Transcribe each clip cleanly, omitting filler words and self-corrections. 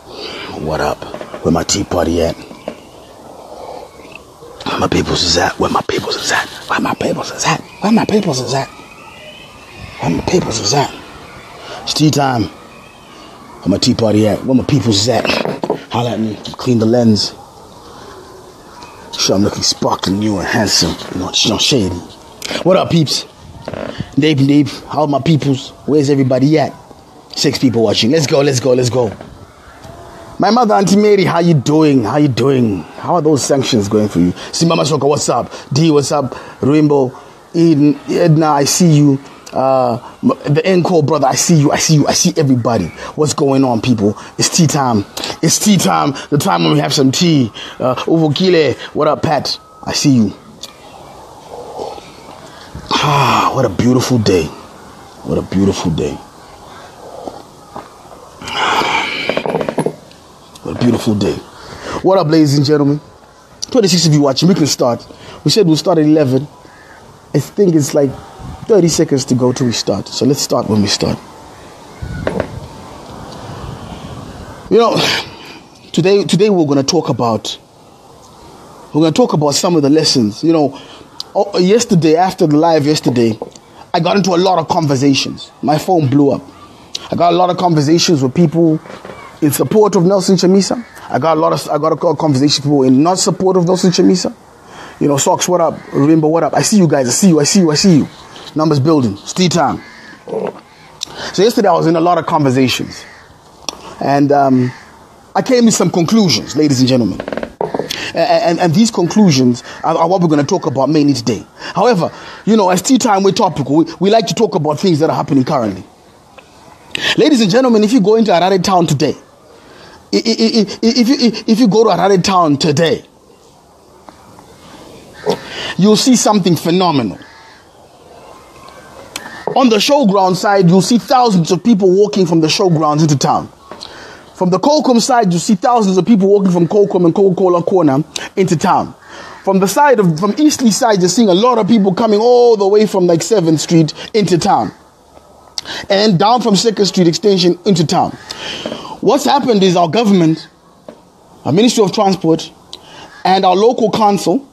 What up? Where my tea party at? Where my peoples is at? Where my peoples is at? Where my peoples is at? Where my peoples is at? Where my peoples is at? It's tea time. Where my tea party at? Where my peoples is at? Holla at me. Clean the lens. Sure I'm looking sparkling new and handsome. You know, shady. What up, peeps? Dave, how are my peoples? Where's everybody at? 6 people watching. Let's go. My mother, Auntie Mary, how you doing? How are those sanctions going for you? See, Mama Shoka, what's up? D, what's up? Rainbow, Eden, Edna, I see you. The Encore brother, I see you. I see everybody. What's going on, people? It's tea time. The time when we have some tea. Uvokile, what up, Pat? I see you. Ah, what a beautiful day. What a beautiful day. What up, ladies and gentlemen? 26 of you watching, we can start. We said we'll start at 11. I think it's like 30 seconds to go till we start. So let's start when we start. You know, today we're going to talk about some of the lessons. You know, yesterday, after the live yesterday, I got into a lot of conversations. My phone blew up. I got a lot of conversations with people in support of Nelson Chamisa. I got a conversation with people in not support of Nelson Chamisa. You know, Socks, what up? Rainbow, what up? I see you guys. I see you. Numbers building. It's tea time. So yesterday I was in a lot of conversations. And I came to some conclusions, ladies and gentlemen. And these conclusions are what we're going to talk about mainly today. However, you know, as tea time, we're topical. We like to talk about things that are happening currently. Ladies and gentlemen, if you go into Harare town today, if you go to Harare town today, you'll see something phenomenal. On the showground side, you'll see thousands of people walking from the showgrounds into town. From the Colcom side, you see thousands of people walking from Colcom and Coca-Cola Corner into town. From Eastleigh side, you're seeing a lot of people coming all the way from like 7th Street into town. And down from 2nd Street Extension into town. What's happened is our government, our Ministry of Transport, and our local council.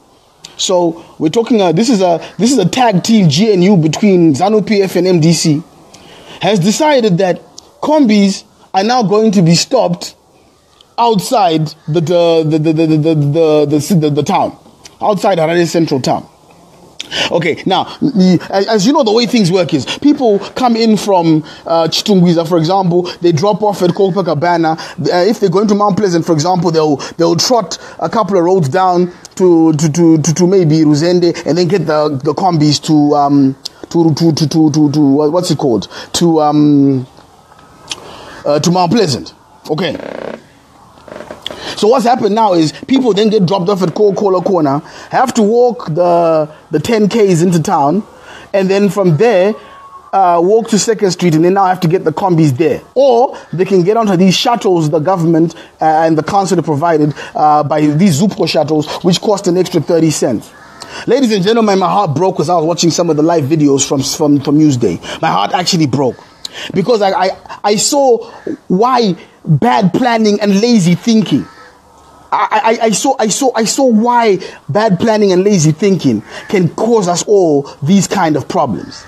So we're talking. This is a tag team GNU between Zanu PF and MDC. Has decided that combis are now going to be stopped outside the town, outside Harare Central Town. Okay, now, as you know, the way things work is people come in from Chitungwiza, for example, they drop off at Copacabana. If they're going to Mount Pleasant, for example, they'll trot a couple of roads down to maybe Ruzende and then get the combis to what's it called? To Mount Pleasant. Okay. So what's happened now is people then get dropped off at Coca-Cola Corner, have to walk the 10Ks into town, and then from there walk to 2nd Street, and they now have to get the combis there. Or they can get onto these shuttles the government and the council have provided by these Zupco shuttles, which cost an extra 30 cents. Ladies and gentlemen, my heart broke as I was watching some of the live videos from Newsday. My heart actually broke. Because I saw why bad planning and lazy thinking. I saw why bad planning and lazy thinking can cause us all these kind of problems.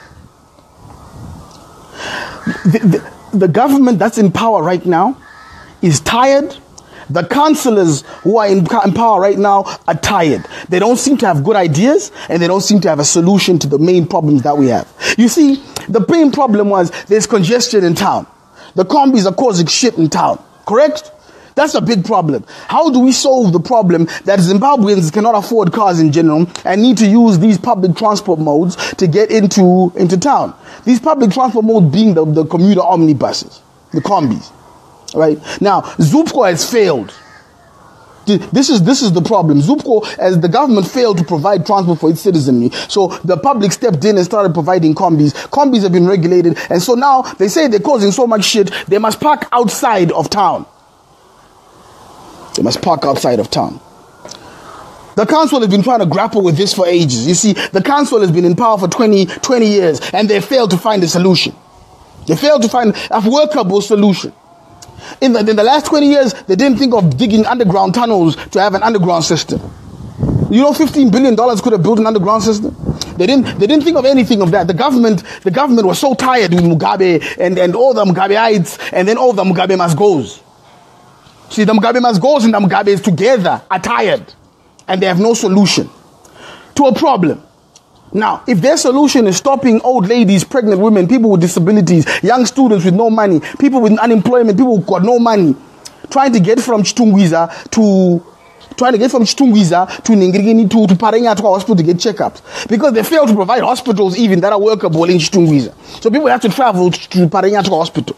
The government that's in power right now is tired. The councillors who are in power right now are tired. They don't seem to have good ideas, and they don't seem to have a solution to the main problems that we have. You see, the main problem was there's congestion in town. The combis are causing shit in town, correct? That's a big problem. How do we solve the problem that Zimbabweans cannot afford cars in general and need to use these public transport modes to get into town? These public transport modes being the commuter omnibuses, the combis. Right now, Zupco has failed. This is the problem. Zupco, as the government failed to provide transport for its citizenry, so the public stepped in and started providing combis. Combis have been regulated, and so now they say they're causing so much shit. They must park outside of town. The council has been trying to grapple with this for ages. You see, the council has been in power for 20 years, and they failed to find a solution. They failed to find a workable solution. In the last 20 years, they didn't think of digging underground tunnels to have an underground system. You know, $15 billion could have built an underground system. They didn't think of anything of that. The government was so tired with Mugabe and all the Mugabeites, and then all the Mugabe must goes. See, the Mugabe must goes and the Mugabes together are tired, and they have no solution to a problem. Now, if their solution is stopping old ladies, pregnant women, people with disabilities, young students with no money, people with unemployment, people who got no money, trying to get from Chitungwiza to Ningirigini to Parenya to hospital to get checkups, because they fail to provide hospitals even that are workable in Chitungwiza. So people have to travel to Parenya to hospital.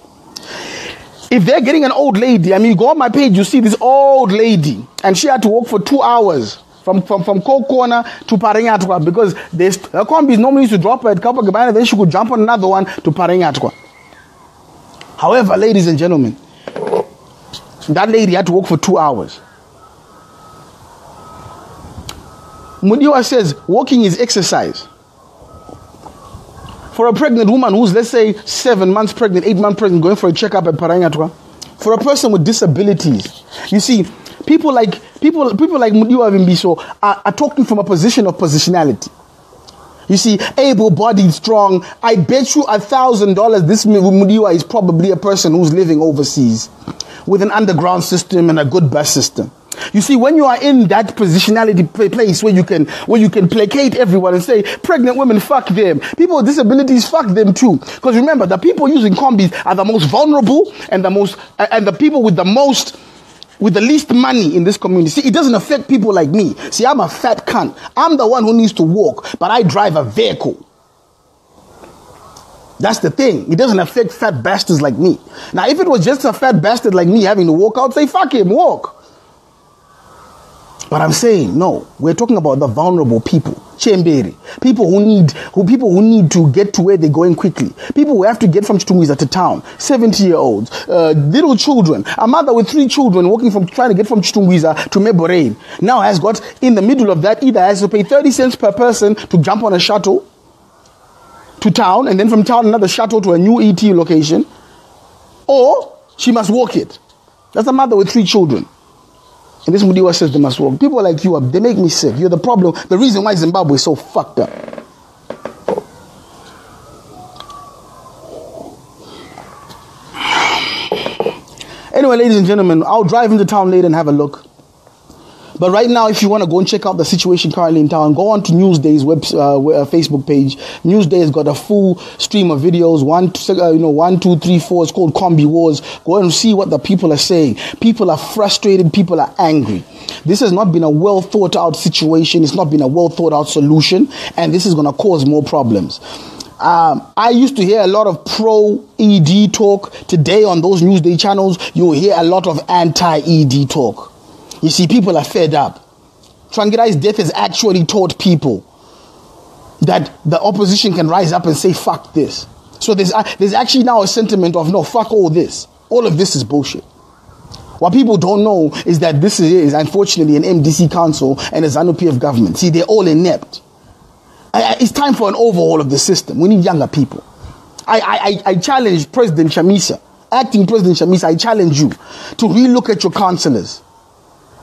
If they're getting an old lady, I mean, go on my page, you see this old lady, and she had to walk for 2 hours from Corner to Parengatwa, because her combis normally used to drop her at Kapagabana, then she could jump on another one to Parengatwa. However, ladies and gentlemen, that lady had to walk for 2 hours. Mudiwa says walking is exercise. For a pregnant woman who's, let's say, 7 months pregnant, 8 months pregnant, going for a checkup at Parengatwa, for a person with disabilities, you see, people like Mudiwa Vimbiso are talking from a position of positionality. You see, able-bodied, strong. I bet you $1,000 this Mudiwa is probably a person who's living overseas with an underground system and a good bus system. You see, when you are in that positionality place where you can placate everyone and say, pregnant women, fuck them. People with disabilities, fuck them too. Because remember, the people using combis are the most vulnerable and the people with the least money in this community. See, it doesn't affect people like me. See, I'm a fat cunt. I'm the one who needs to walk, but I drive a vehicle. That's the thing. It doesn't affect fat bastards like me. Now, if it was just a fat bastard like me having to walk, I would say, fuck him, walk. But I'm saying, no, we're talking about the vulnerable people. Chemberi. People who need to get to where they're going quickly. People who have to get from Chitungwiza to town. 70-year-olds, little children. A mother with 3 children trying to get from Chitungwiza to Meborain now has got, in the middle of that, either has to pay 30 cents per person to jump on a shuttle to town, and then from town another shuttle to a new ET location, or she must walk it. That's a mother with 3 children. And this Mudiwa says they must walk. People like you, they make me sick. You're the problem. The reason why Zimbabwe is so fucked up. Anyway, ladies and gentlemen, I'll drive into town later and have a look. But right now, if you want to go and check out the situation currently in town, go on to Newsday's Facebook page. Newsday's got a full stream of videos. 1, 2, 3, 4. It's called Combi Wars. Go and see what the people are saying. People are frustrated. People are angry. This has not been a well thought out situation. It's not been a well thought out solution. And this is going to cause more problems. I used to hear a lot of pro-ED talk. Today on those Newsday channels, you'll hear a lot of anti-ED talk. You see, people are fed up. Tsvangirai's death has actually taught people that the opposition can rise up and say, fuck this. So there's actually now a sentiment of, no, fuck all this. All of this is bullshit. What people don't know is that this is unfortunately an MDC council and a Zanu PF government. See, they're all inept. It's time for an overhaul of the system. We need younger people. I challenge President Chamisa, acting President Chamisa, I challenge you to relook at your councillors.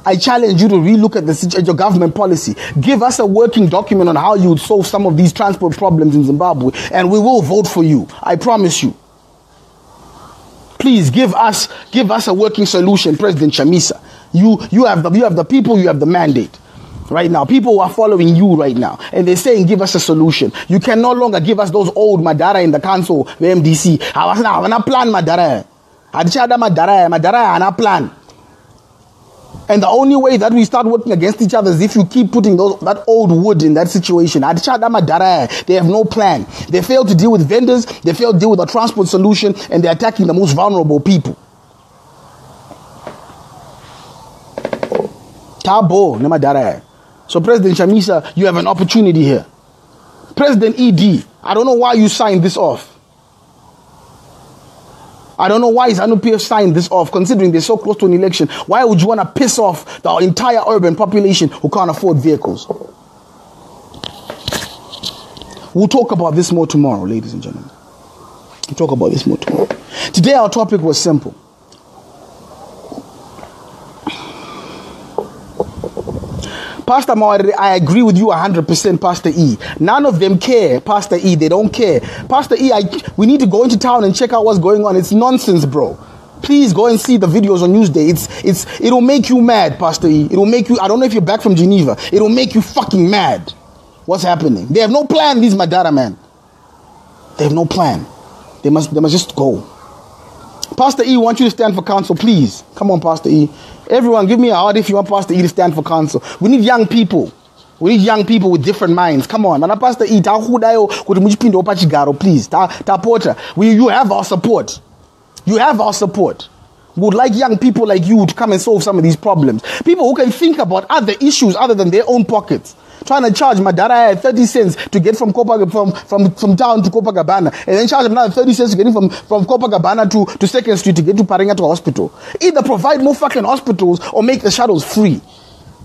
I challenge you to relook at your government policy. Give us a working document on how you would solve some of these transport problems in Zimbabwe, and we will vote for you. I promise you. Please give us a working solution, President Chamisa. You have the people, you have the mandate. Right now, people are following you right now, and they're saying, give us a solution. You can no longer give us those old Madara in the council, the MDC. I want plan Madara. Madara plan. And the only way that we start working against each other is if you keep putting that old wood in that situation. They have no plan. They fail to deal with vendors. They fail to deal with a transport solution, and they're attacking the most vulnerable people. Tabo, Nemadara. So President Chamisa, you have an opportunity here. President ED, I don't know why you signed this off. I don't know why Zanu PF signed this off, considering they're so close to an election. Why would you want to piss off the entire urban population who can't afford vehicles? We'll talk about this more tomorrow, ladies and gentlemen. We'll talk about this more tomorrow. Today our topic was simple. Pastor Mawari, I agree with you 100%, Pastor E. None of them care, Pastor E. They don't care. Pastor E, we need to go into town and check out what's going on. It's nonsense, bro. Please go and see the videos on Newsday. It'll make you mad, Pastor E. It'll make you, I don't know if you're back from Geneva. It'll make you fucking mad. What's happening? They have no plan, these Madara, man. They have no plan. They must just go. Pastor E, want you to stand for council, please. Come on, Pastor E. Everyone, give me a heart if you want Pastor E to stand for council. We need young people. We need young people with different minds. Come on. Nana Pastor E, please. You have our support. You have our support. We would like young people like you to come and solve some of these problems. People who can think about other issues other than their own pockets. Trying to charge Madara 30 cents to get from town to Copacabana, and then charge another 30 cents to get from Copacabana to 2nd Street to get to Paringato Hospital. Either provide more fucking hospitals or make the shuttles free.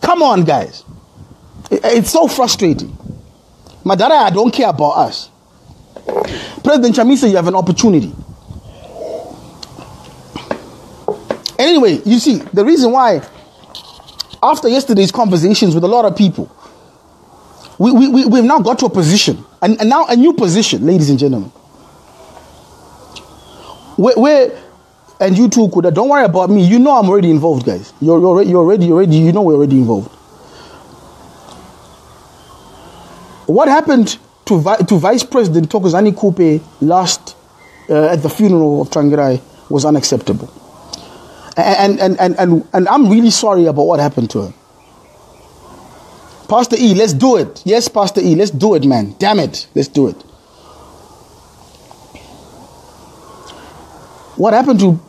Come on, guys. It's so frustrating. Madara, I don't care about us. President Chamisa, you have an opportunity. Anyway, you see, the reason why, after yesterday's conversations with a lot of people, we've now got to a position, and now a new position, ladies and gentlemen. Where and you too, Kuda, don't worry about me. You know I'm already involved, guys. You're already, you know we're already involved. What happened to Vice President Thokozani Kupe last at the funeral of Trangirai was unacceptable. And I'm really sorry about what happened to her. Pastor E, let's do it. Yes, Pastor E, let's do it, man. Damn it, let's do it. What happened to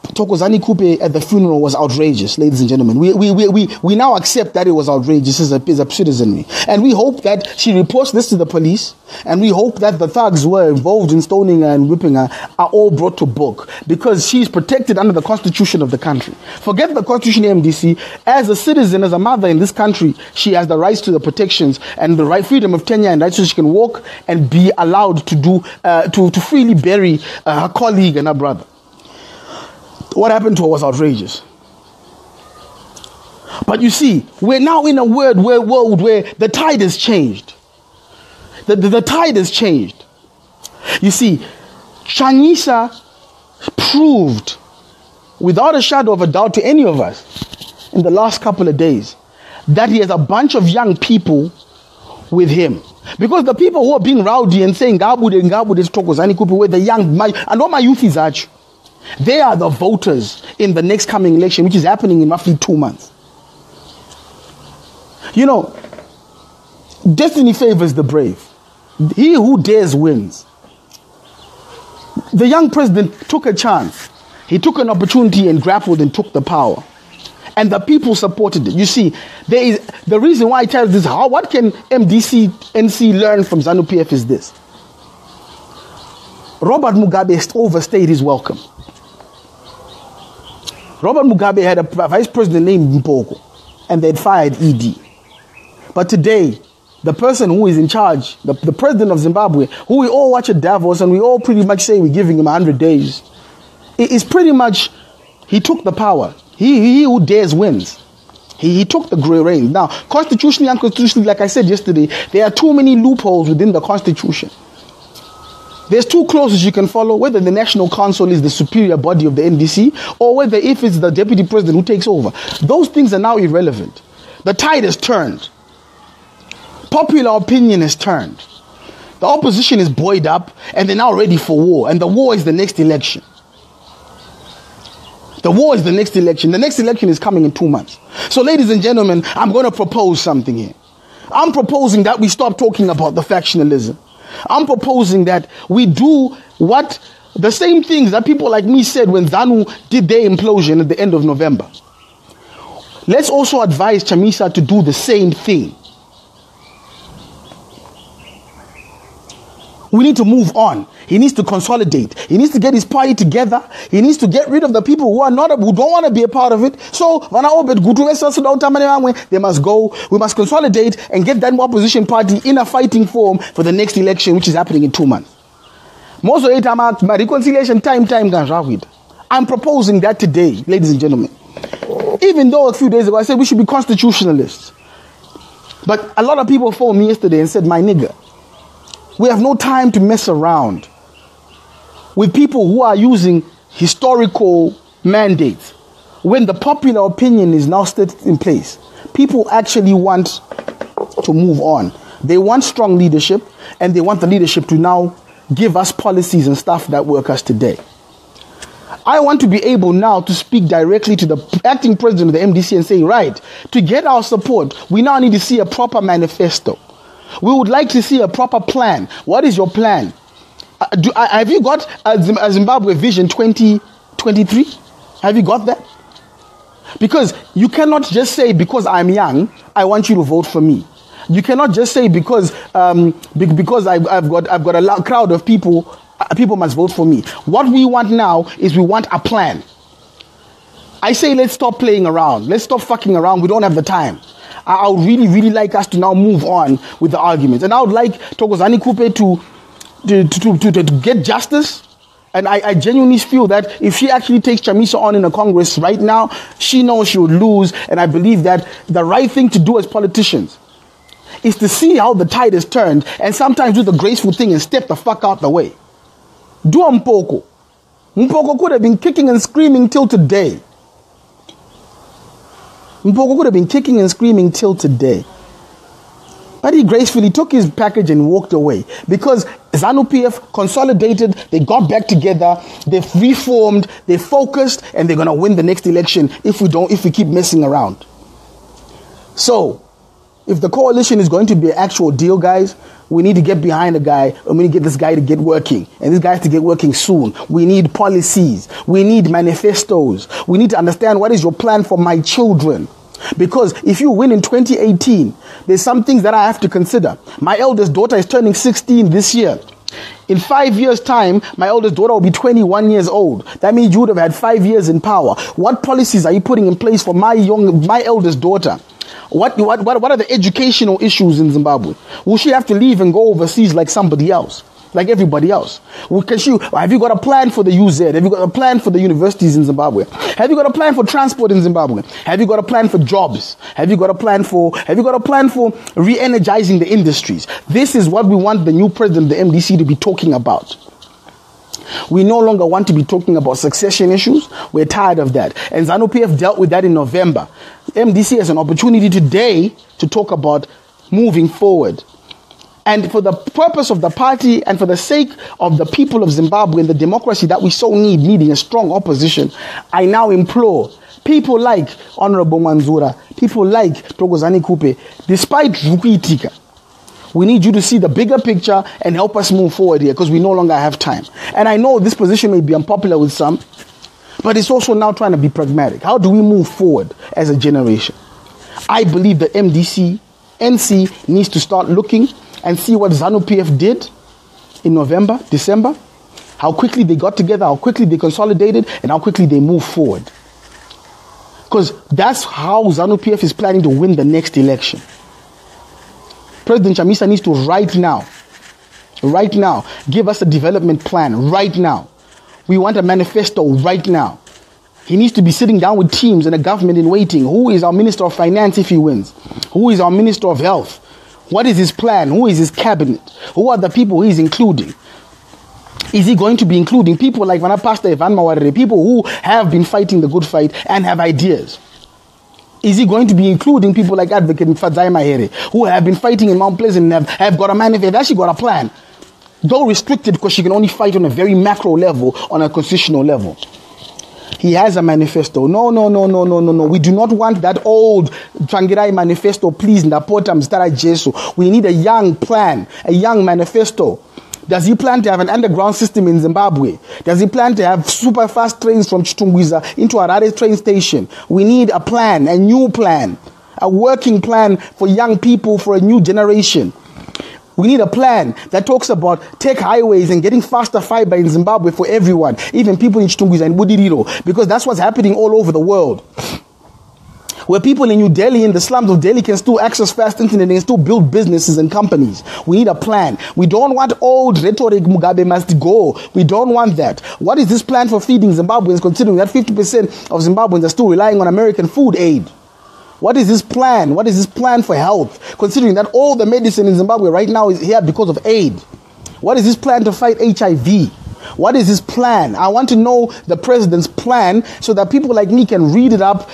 Thokozani Kupe at the funeral was outrageous, ladies and gentlemen. We now accept that it was outrageous as a citizenry. And we hope that she reports this to the police, and we hope that the thugs who were involved in stoning her and whipping her are all brought to book, because she's protected under the constitution of the country. Forget the constitution of MDC. As a citizen, as a mother in this country, she has the rights to the protections and the right freedom of tenure and rights, so she can walk and be allowed to do to freely bury her colleague and her brother. What happened to her was outrageous. But you see, we're now in a world where the tide has changed. The tide has changed. You see, Chanyisa proved, without a shadow of a doubt to any of us, in the last couple of days, that he has a bunch of young people with him. Because the people who are being rowdy and saying, Ngabude is Thokozani Kupe, where the young, and all my youth is at you. They are the voters in the next coming election, which is happening in roughly 2 months. You know, destiny favors the brave. He who dares wins. The young president took a chance. He took an opportunity and grappled and took the power. And the people supported it. You see, there is the reason why I tell this, what can MDC, NC learn from Zanu PF is this. Robert Mugabe overstayed his welcome. Robert Mugabe had a vice president named Mpoko, and they'd fired ED. But today, the person who is in charge, the president of Zimbabwe, who we all watch at Davos and we all pretty much say we're giving him 100 days, is pretty much, he took the power. He who dares wins. He took the grey reins. Now, constitutionally and unconstitutionally, like I said yesterday, there are too many loopholes within the constitution. There's 2 clauses you can follow, whether the National Council is the superior body of the NDC, or whether if it's the deputy president who takes over. Those things are now irrelevant. The tide has turned. Popular opinion has turned. The opposition is buoyed up, and they're now ready for war. And the war is the next election. The war is the next election. The next election is coming in 2 months. So, ladies and gentlemen, I'm going to propose something here. I'm proposing that we stop talking about the factionalism. I'm proposing that we do what the same things that people like me said when Zanu did their implosion at the end of November. Let's also advise Chamisa to do the same thing. We need to move on. He needs to consolidate. He needs to get his party together. He needs to get rid of the people who don't want to be a part of it. So, they must go. We must consolidate and get that opposition party in a fighting form for the next election, which is happening in 2 months. My reconciliation time. I'm proposing that today, ladies and gentlemen. Even though a few days ago I said we should be constitutionalists. But a lot of people phoned me yesterday and said, my nigga, we have no time to mess around with people who are using historical mandates when the popular opinion is now still in place. People actually want to move on. They want strong leadership, and they want the leadership to now give us policies and stuff that work us today. I want to be able now to speak directly to the acting president of the MDC and say, right, to get our support, we now need to see a proper manifesto. We would like to see a proper plan. What is your plan? Have you got a Zimbabwe Vision 2023? Have you got that? Because you cannot just say, because I'm young, I want you to vote for me. You cannot just say because I've got a crowd of people must vote for me. What we want now is we want a plan. I say let's stop playing around. Let's stop fucking around. We don't have the time. I would really, really like us to now move on with the arguments. And I would like Thokozani Kupe to get justice. And I genuinely feel that if she actually takes Chamisa on in the Congress right now, she knows she would lose. And I believe that the right thing to do as politicians is to see how the tide has turned and sometimes do the graceful thing and step the fuck out the way. Do Mpoko. Mpoko could have been kicking and screaming till today. Mpoko could have been kicking and screaming till today. But he gracefully took his package and walked away. Because Zanu PF consolidated, they got back together, they've reformed, they focused, and they're going to win the next election if we keep messing around. So, if the coalition is going to be an actual deal, guys, we need to get behind a guy, and we need to get this guy to get working. And this guy has to get working soon. We need policies. We need manifestos. We need to understand what is your plan for my children. Because if you win in 2018, there's some things that I have to consider. My eldest daughter is turning 16 this year. In 5 years' time, my eldest daughter will be 21 years old. That means you would have had 5 years in power. What policies are you putting in place for my eldest daughter? What are the educational issues in Zimbabwe? Will she have to leave and go overseas like somebody else? Like everybody else? Have you got a plan for the UZ? Have you got a plan for the universities in Zimbabwe? Have you got a plan for transport in Zimbabwe? Have you got a plan for jobs? Have you got a plan for re-energizing the industries? This is what we want the new president of the MDC to be talking about. We no longer want to be talking about succession issues. We're tired of that. And Zanu PF dealt with that in November. MDC has an opportunity today to talk about moving forward. And for the purpose of the party and for the sake of the people of Zimbabwe and the democracy that we so need, needing a strong opposition, I now implore people like Honorable Manzura, people like Thokozani Kupe, despite Vukuitika, we need you to see the bigger picture and help us move forward here because we no longer have time. And I know this position may be unpopular with some, but it's also now trying to be pragmatic. How do we move forward as a generation? I believe the NC needs to start looking and see what Zanu PF did in November, December, how quickly they got together, how quickly they consolidated, and how quickly they moved forward. Because that's how Zanu PF is planning to win the next election. President Chamisa needs to right now, give us a development plan right now. We want a manifesto right now. He needs to be sitting down with teams and a government in waiting. Who is our Minister of Finance if he wins? Who is our Minister of Health? What is his plan? Who is his cabinet? Who are the people he's including? Is he going to be including people like Pastor Ivan Mawarire, people who have been fighting the good fight and have ideas? Is he going to be including people like Advocate Fadzai Mahere, who have been fighting in Mount Pleasant and have got a manifest, actually got a plan? Though restricted because she can only fight on a very macro level, on a constitutional level. He has a manifesto. No. We do not want that old Trangirai manifesto, please. We need a young plan, a young manifesto. Does he plan to have an underground system in Zimbabwe? Does he plan to have super fast trains from Chitungwiza into Harare train station? We need a plan, a new plan, a working plan for young people, for a new generation. We need a plan that talks about tech highways and getting faster fiber in Zimbabwe for everyone, even people in Chitungwiza and Budiriro, because that's what's happening all over the world. Where people in New Delhi, in the slums of Delhi, can still access fast internet and still build businesses and companies. We need a plan. We don't want old rhetoric, Mugabe must go. We don't want that. What is this plan for feeding Zimbabweans, considering that 50% of Zimbabweans are still relying on American food aid? What is his plan? What is his plan for health? Considering that all the medicine in Zimbabwe right now is here because of aid. What is his plan to fight HIV? What is his plan? I want to know the president's plan so that people like me can read it up.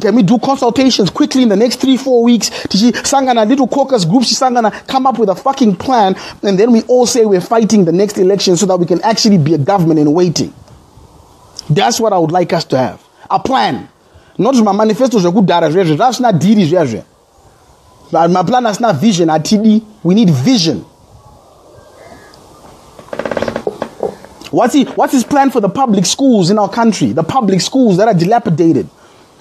Can we do consultations quickly in the next 3-4 weeks? Sangana little caucus groups, Sangana come up with a fucking plan, and then we all say we're fighting the next election so that we can actually be a government in waiting. That's what I would like us to have. A plan. Not my manifesto, that's not diri. My plan is not vision. We need vision. What's his plan for the public schools in our country? The public schools that are dilapidated.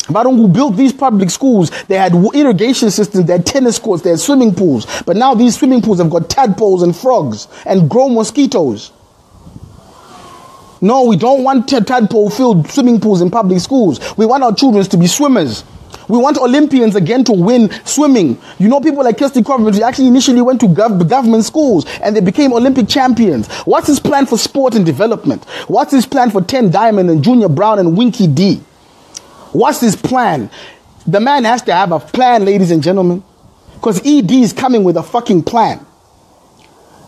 Who built these public schools, they had irrigation systems, they had tennis courts, they had swimming pools. But now these swimming pools have got tadpoles and frogs and grow mosquitoes. No, we don't want tadpole-filled swimming pools in public schools. We want our children to be swimmers. We want Olympians again to win swimming. You know, people like Kirsty Coventry actually initially went to government schools and they became Olympic champions. What's his plan for sport and development? What's his plan for 10 Diamond and Junior Brown and Winky D? What's his plan? The man has to have a plan, ladies and gentlemen, because ED is coming with a fucking plan.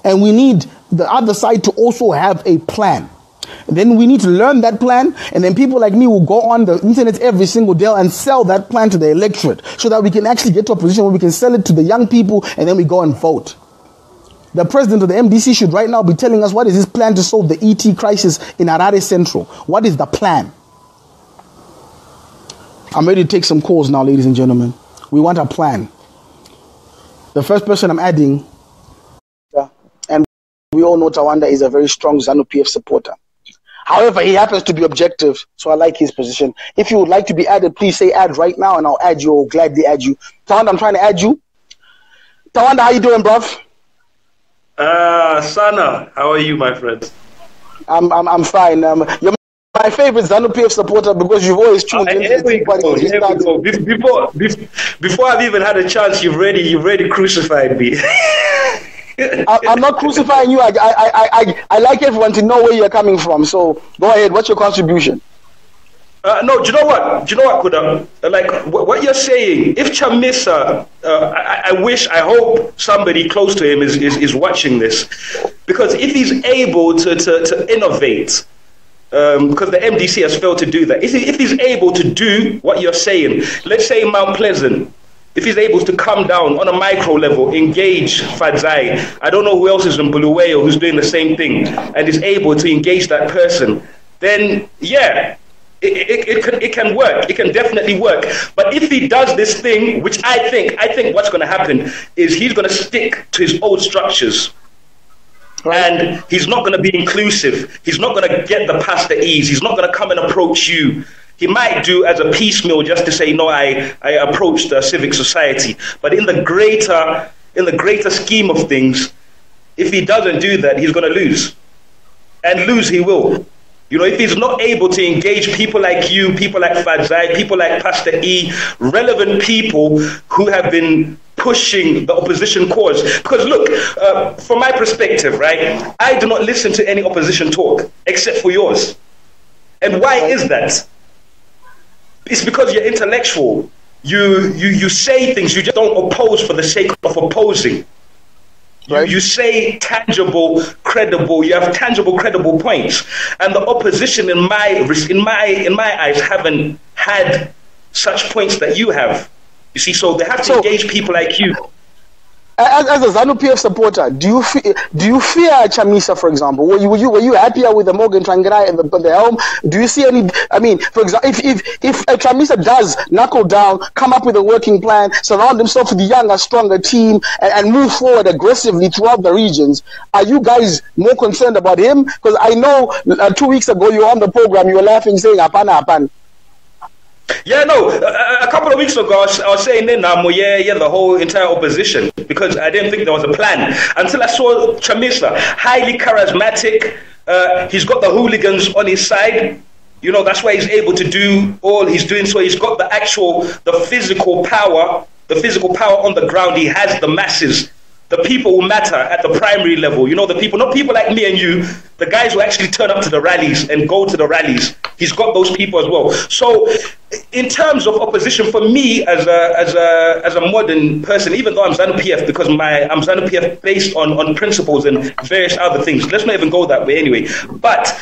And we need the other side to also have a plan. And then we need to learn that plan, and then people like me will go on the internet every single day and sell that plan to the electorate so that we can actually get to a position where we can sell it to the young people and then we go and vote. The president of the MDC should right now be telling us what is his plan to solve the ET crisis in Harare Central. What is the plan? I'm ready to take some calls now, ladies and gentlemen. We want a plan. The first person I'm adding, and we all know Tawanda is a very strong Zanu PF supporter. However, he happens to be objective, so I like his position. If you would like to be added, please say add right now, and I'll add you or gladly add you. Tawanda, I'm trying to add you. Tawanda, how you doing, bruv? Sana, how are you, my friend? I'm fine. You're my favorite Zanu PF supporter because you've always tuned in. Before I've even had a chance, you've already crucified me. I'm not crucifying you. I like everyone to know where you're coming from. So go ahead. What's your contribution? No, do you know what, Kuda? Like what you're saying, if Chamisa, I hope somebody close to him is watching this, because if he's able to innovate, because the MDC has failed to do that, if he's able to do what you're saying, let's say Mount Pleasant, if he's able to come down on a micro level, engage Fadzai, I don't know who else is in Buluwayo who's doing the same thing, and is able to engage that person, then yeah, it can work. It can definitely work. But if he does this thing, which I think what's going to happen is he's going to stick to his old structures. Right. And he's not going to be inclusive. He's not going to get the past the ease. He's not going to come and approach you. He might do as a piecemeal just to say, no, I approached civic society. But in the greater scheme of things, if he doesn't do that, he's going to lose. And lose he will. You know, if he's not able to engage people like you, people like Fadzai, people like Pastor E, relevant people who have been pushing the opposition cause. Because look, from my perspective, right, I do not listen to any opposition talk except for yours. And why is that? It's because you're intellectual. You say things, you just don't oppose for the sake of opposing. Right. You say tangible, credible. You have tangible, credible points, and the opposition, in my eyes, haven't had such points that you have. You see, so they have to engage people like you. As a Zanu PF supporter, do you fear Chamisa, for example? Were you happier with the Morgan Trangirai and the helm? Do you see any? I mean, for example, if Chamisa does knuckle down, come up with a working plan, surround himself with a younger, stronger team, and move forward aggressively throughout the regions, are you guys more concerned about him? Because I know 2 weeks ago you were on the program, you were laughing, saying "Apana, apana." Yeah, no, a couple of weeks ago I was saying the whole entire opposition, because I didn't think there was a plan until I saw Chamisa, highly charismatic. He's got the hooligans on his side. You know, that's why he's able to do all he's doing. So he's got the physical power on the ground. He has the masses the people who matter at the primary level. You know, the people, not people like me and you, the guys who actually turn up to the rallies and go to the rallies. He's got those people as well. So in terms of opposition, for me as a modern person, even though I'm Zanu PF, because I'm Zanu PF based on principles and various other things. Let's not even go that way anyway. But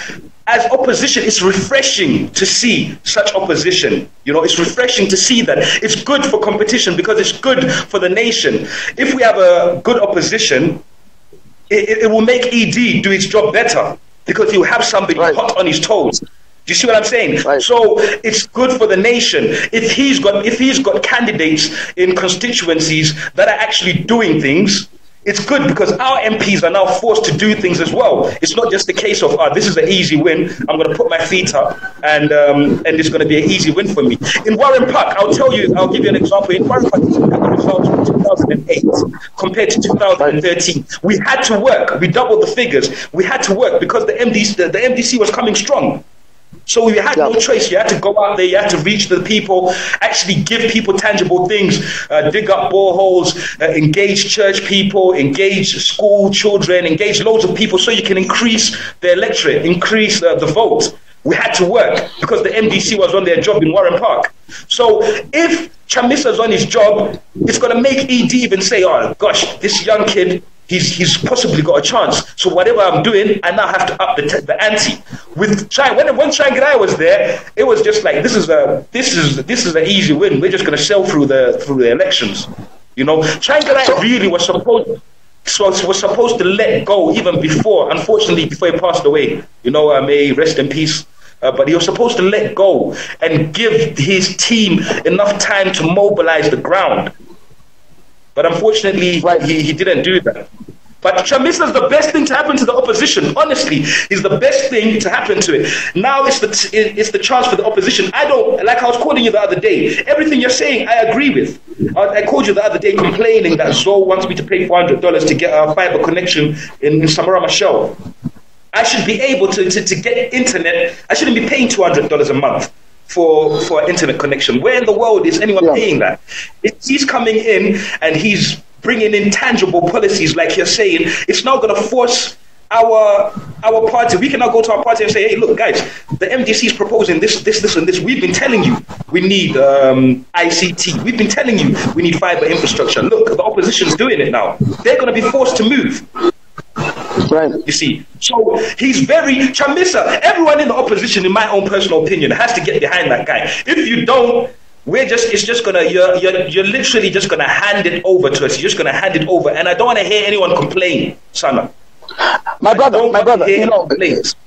as opposition, it's refreshing to see such opposition. You know, it's refreshing to see that. It's good for competition because it's good for the nation. If we have a good opposition, it will make ED do its job better because he'll have somebody hot on his toes. Do you see what I'm saying? Right. So it's good for the nation if he's got candidates in constituencies that are actually doing things. It's good because our MPs are now forced to do things as well. It's not just a case of, this is an easy win. I'm going to put my feet up and it's going to be an easy win for me. In Warren Park, I'll give you an example. In Warren Park, if you look at the results from 2008 compared to 2013, we had to work. We doubled the figures. We had to work because the MDC was coming strong. So we had no choice. You had to go out there, you had to reach the people, actually give people tangible things, dig up boreholes, engage church people, engage school children, engage loads of people so you can increase the electorate, increase the vote. We had to work because the MDC was on their job in Warren Park. So if Chamisa's on his job, it's going to make ED even say, oh gosh, this young kid, he's possibly got a chance. So whatever I'm doing, I now have to up the ante. With when Changirai was there, it was just like this is an easy win. We're just going to sell through the elections. You know, Changirai really was supposed to let go even before. Unfortunately, before he passed away. You know, may he rest in peace. But he was supposed to let go and give his team enough time to mobilize the ground. But unfortunately, he didn't do that. But Chamisa is the best thing to happen to the opposition. Honestly, is the best thing to happen to it. Now it's the chance for the opposition. I was calling you the other day. Everything you're saying, I agree with. I called you the other day complaining that Zoe wants me to pay $400 to get a fiber connection in Samara Machel. I should be able to get internet. I shouldn't be paying $200 a month for an internet connection. Where in the world is anyone paying that? If he's coming in and he's bringing in tangible policies like you're saying, it's now going to force our party. We can now go to our party and say, hey, look, guys, the MDC is proposing this, and this. We've been telling you we need ICT. We've been telling you we need fiber infrastructure. Look, the opposition's doing it now. They're going to be forced to move. Right. You see, so he's very Chamisa. Everyone in the opposition, in my own personal opinion, has to get behind that guy. If you don't, you're literally just gonna hand it over to us. You're just gonna hand it over, and I don't want to hear anyone complain, Sana. My brother, you know,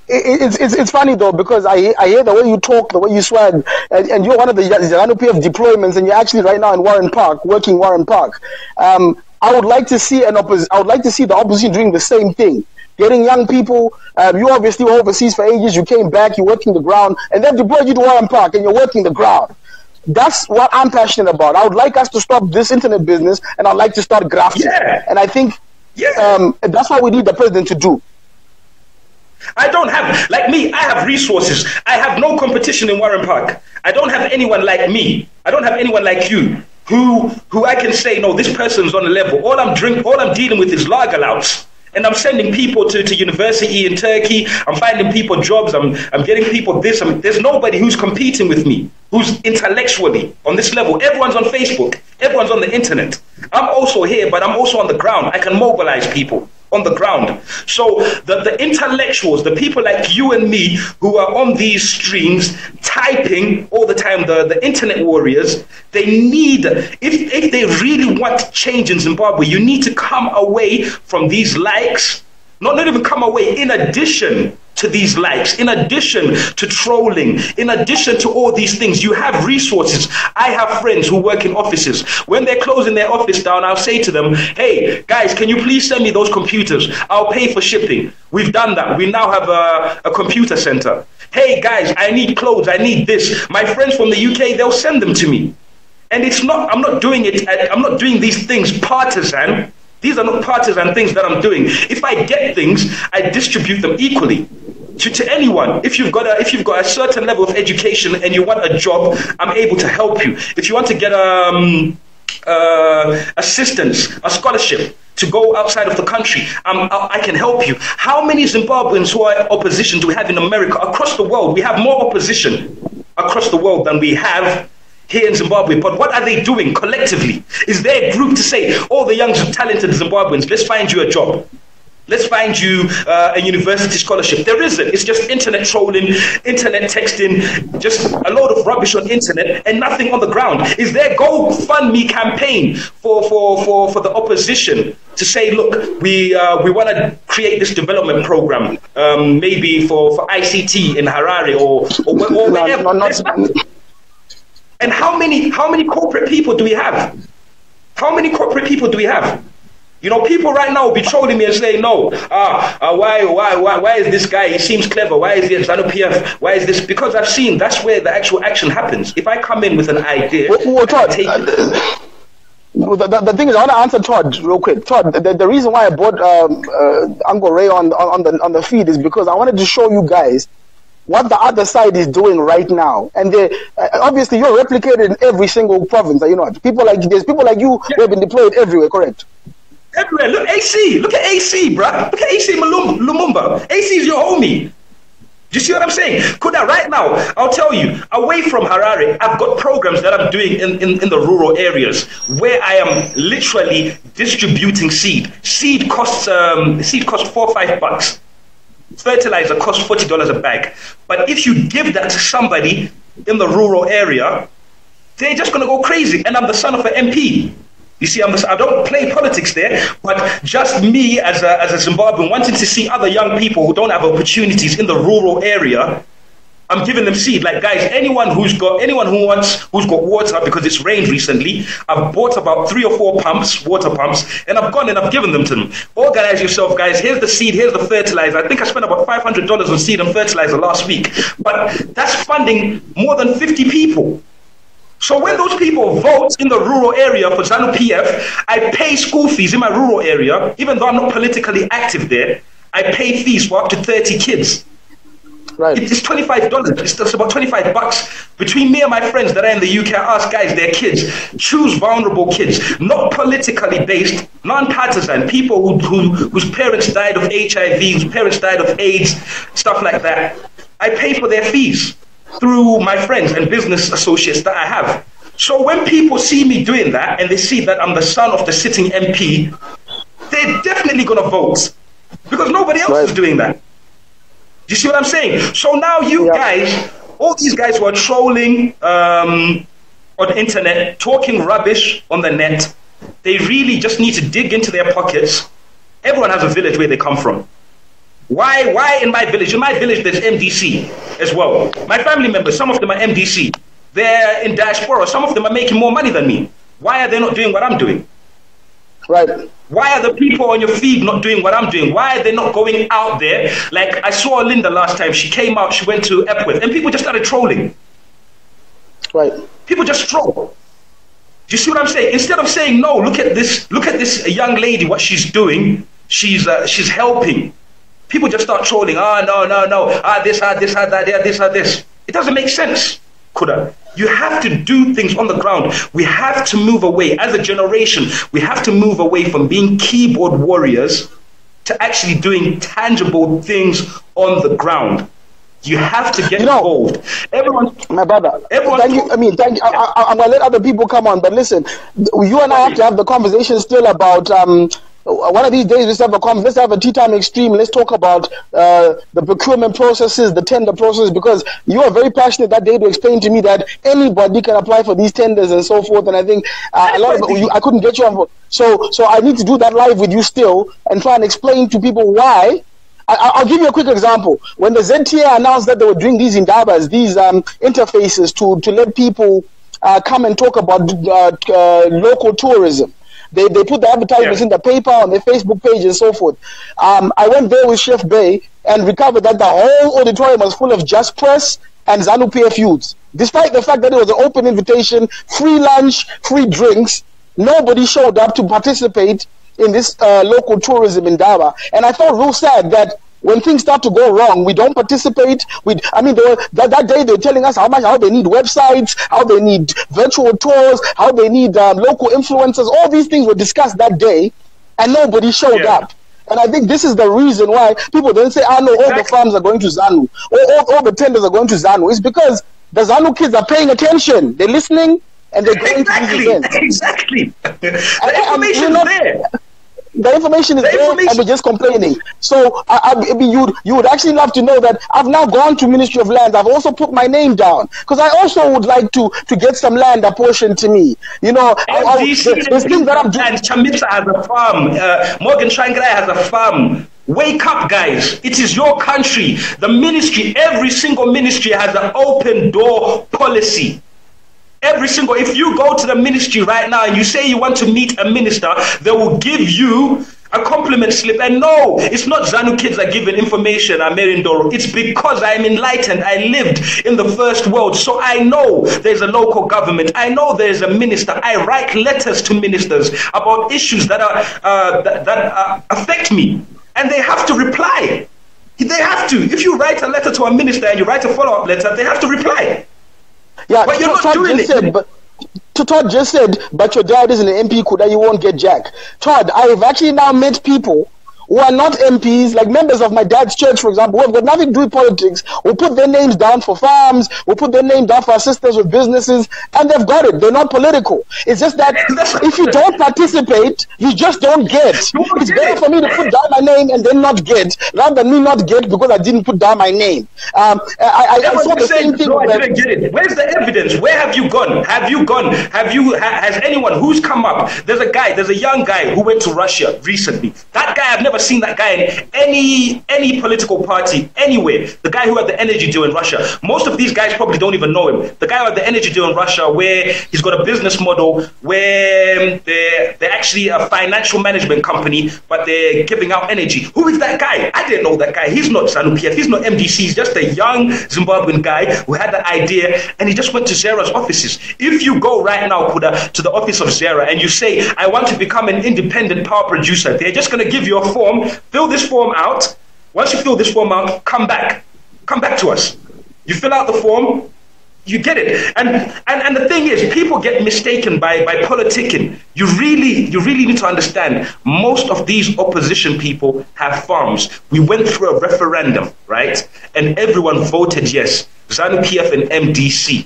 it's funny though, because I hear the way you talk, the way you swag, and you're one of the Zanu PF deployments, and you're actually right now in Warren Park, working Warren Park. I would like to see the opposition doing the same thing. Getting young people, you obviously were overseas for ages, you came back, you're working the ground, and they've deployed you to Warren Park, and you're working the ground. That's what I'm passionate about. I would like us to stop this internet business, and I'd like to start grafting. Yeah. And I think that's what we need the president to do. I don't have, like me, I have resources. I have no competition in Warren Park. I don't have anyone like me. I don't have anyone like you who I can say, no, this person's on a level. All I'm dealing with is lager louts. And I'm sending people to university in Turkey. I'm finding people jobs. I'm getting people this. There's nobody who's competing with me, who's intellectually on this level. Everyone's on Facebook. Everyone's on the internet. I'm also here, but I'm also on the ground. I can mobilize people on the ground. So the intellectuals, the people like you and me who are on these streams typing all the time, the internet warriors, they need, if they really want change in Zimbabwe, you need to come away from these likes, not even come away, in addition to these likes, in addition to trolling, in addition to all these things, you have resources. I have friends who work in offices. When they're closing their office down, I'll say to them, hey, guys, can you please send me those computers? I'll pay for shipping. We've done that. We now have a computer center. Hey, guys, I need clothes. I need this. My friends from the UK, they'll send them to me. And I'm not doing these things partisan. These are not partisan things that I'm doing. If I get things, I distribute them equally to anyone. If you've got a certain level of education and you want a job, I'm able to help you. If you want to get assistance, a scholarship to go outside of the country. I can help you. How many Zimbabweans who are opposition do we have in America? Across the world, we have more opposition across the world than we have here in Zimbabwe. But what are they doing collectively? Is there a group to say, oh, the young talented Zimbabweans, let's find you a job. Let's find you a university scholarship. There isn't. It's just internet trolling, internet texting, just a load of rubbish on internet and nothing on the ground. Is there a GoFundMe campaign for the opposition to say, look, we want to create this development program, maybe for ICT in Harare or wherever. And how many corporate people do we have? How many corporate people do we have? You know, people right now will be trolling me and saying, no, why is this guy, he seems clever, why is he at Zanu PF, why is this? Because I've seen that's where the actual action happens. If I come in with an idea, Todd, the thing is, I want to answer Todd real quick. Todd, the reason why I brought Uncle Ray on the feed is because I wanted to show you guys what the other side is doing right now. And obviously you're replicated in every single province, you know. There's people like you who have been deployed everywhere, correct? Everywhere. Look, AC. Look at AC, bruh. Look at AC Lumumba. AC is your homie. Do you see what I'm saying? Kuda, right now, I'll tell you, away from Harare, I've got programs that I'm doing in the rural areas where I am literally distributing seed. Seed costs $4 or $5. Fertilizer costs $40 a bag. But if you give that to somebody in the rural area, they're just going to go crazy. And I'm the son of an MP. You see, I don't play politics there, but just me as a Zimbabwean wanting to see other young people who don't have opportunities in the rural area, I'm giving them seed. Like, guys, anyone who's got water, because it's rained recently, I've bought about 3 or 4 water pumps, and I've gone and I've given them to them. Organize yourself, guys. Here's the seed, here's the fertilizer. I think I spent about $500 on seed and fertilizer last week, but that's funding more than 50 people. So when those people vote in the rural area for Zanu PF, I pay school fees in my rural area, even though I'm not politically active there. I pay fees for up to 30 kids. Right. It's $25. It's about $25. Between me and my friends that are in the UK, I ask guys, their kids, choose vulnerable kids, not politically based, non-partisan, people whose parents died of HIV, whose parents died of AIDS, stuff like that. I pay for their fees through my friends and business associates that I have. So when people see me doing that and they see that I'm the son of the sitting MP, they're definitely going to vote because nobody else is doing that. Do you see what I'm saying? So now you guys, all these guys who are trolling on the internet, talking rubbish on the net, they really just need to dig into their pockets. Everyone has a village where they come from. Why in my village? In my village, there's MDC as well. My family members, some of them are MDC. They're in diaspora. Some of them are making more money than me. Why are they not doing what I'm doing? Right. Why are the people on your feed not doing what I'm doing? Why are they not going out there? Like, I saw Linda last time. She came out, she went to Epworth, and people just started trolling. Right. People just troll. Do you see what I'm saying? Instead of saying, no, look at this young lady, what she's doing. She's helping. People just start trolling. No. This. It doesn't make sense, Kuda. You have to do things on the ground. We have to move away. As a generation, we have to move away from being keyboard warriors to actually doing tangible things on the ground. You have to get involved. My brother. Thank you. Thank you. I'm going to let other people come on, but listen, you and I have to have the conversation still about one of these days, let's have a tea time extreme. Let's talk about the procurement processes, the tender process, because you are very passionate that day to explain to me that anybody can apply for these tenders and so forth. And I think a lot of I couldn't get you on. So I need to do that live with you still and try and explain to people why. I'll give you a quick example. When the ZTA announced that they were doing these indabas, these interfaces to let people come and talk about local tourism. They put the advertisements in the paper, on their Facebook page, and so forth. I went there with Chef Bay and recovered that the whole auditorium was full of Just Press and Zanu PF youths. Despite the fact that it was an open invitation, free lunch, free drinks, nobody showed up to participate in this local tourism in Daba. And I felt real sad that when things start to go wrong, we don't participate. That day they were telling us how they need websites, how they need virtual tours, how they need local influencers. All these things were discussed that day. and nobody showed up. And I think this is the reason why people don't say, "I know all the farms are going to Zanu, all the tenders are going to Zanu." It's because the Zanu kids are paying attention, they're listening, and they're going to these events. Exactly. The information is there. The information is there, and we're just complaining. So you would actually love to know that I've now gone to Ministry of Lands. I've also put my name down because I also would like to get some land apportioned to me. You know, there's things that I'm doing. And Chamisa has a farm. Morgan Shanghai has a farm. Wake up, guys. It is your country. The ministry, every single ministry has an open door policy. If you go to the ministry right now and you say you want to meet a minister, they will give you a compliment slip. And no, it's not Zanu kids are giving information, I'm Merindoro. It's because I'm enlightened. I lived in the first world. So I know there's a local government. I know there's a minister. I write letters to ministers about issues that affect me. And they have to reply. They have to. If you write a letter to a minister and you write a follow-up letter, they have to reply. Yeah, but you're not doing it. Todd just said, but your dad isn't an MP, Kuda, you won't get jack. Todd, I have actually now met people who are not MPs, like members of my dad's church, for example, who have got nothing to do with politics, who put their names down for farms, who put their name down for assistance with businesses, and they've got it. They're not political. It's just that if you don't participate, you just don't get. It's better for me to put down my name and then not get, rather than me not get because I didn't put down my name. I saw the same thing. No, I didn't get it. Where's the evidence? Where have you gone? Has anyone who's come up? There's a young guy who went to Russia recently. That guy, I've never seen that guy in any political party anywhere. The guy who had the energy deal in Russia. Most of these guys probably don't even know him. The guy who had the energy deal in Russia, where he's got a business model where they're actually a financial management company, but they're giving out energy. Who is that guy? I didn't know that guy. He's not Zanu PF. He's not MDC. He's just a young Zimbabwean guy who had the idea, and he just went to Zera's offices. If you go right now, Kuda, to the office of Zera, and you say, I want to become an independent power producer, they're just going to give you a form. Fill this form out. Once you fill this form out, come back to us. You fill out the form, you get it. And the thing is, people get mistaken by politicking. You really need to understand, most of these opposition people have farms. We went through a referendum, right? And everyone voted yes. Zanu PF and MDC.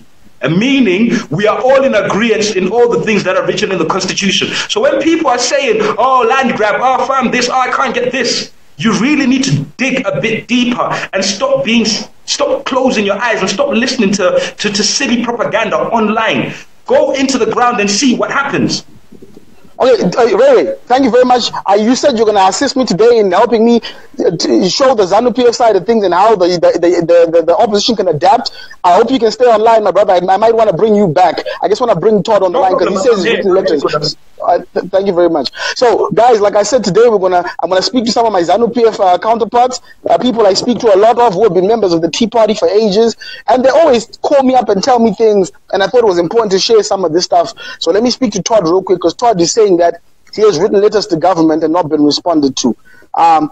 Meaning we are all in agreement in all the things that are written in the Constitution. So when people are saying, oh, land grab, oh, farm this, oh, I can't get this, you really need to dig a bit deeper and stop closing your eyes and stop listening to silly propaganda online. Go into the ground and see what happens. Okay, Ray, thank you very much. You said you're going to assist me today in helping me to show the Zanu PF side of things and how the opposition can adapt. I hope you can stay online, my brother. I might want to bring you back. I just want to bring Todd on the line because he says he's written letters. Thank you very much. So, guys, like I said today, I'm gonna speak to some of my Zanu PF counterparts, people I speak to a lot of who have been members of the Tea Party for ages, and they always call me up and tell me things, and I thought it was important to share some of this stuff. So let me speak to Todd real quick, because Todd is saying that he has written letters to government and not been responded to. I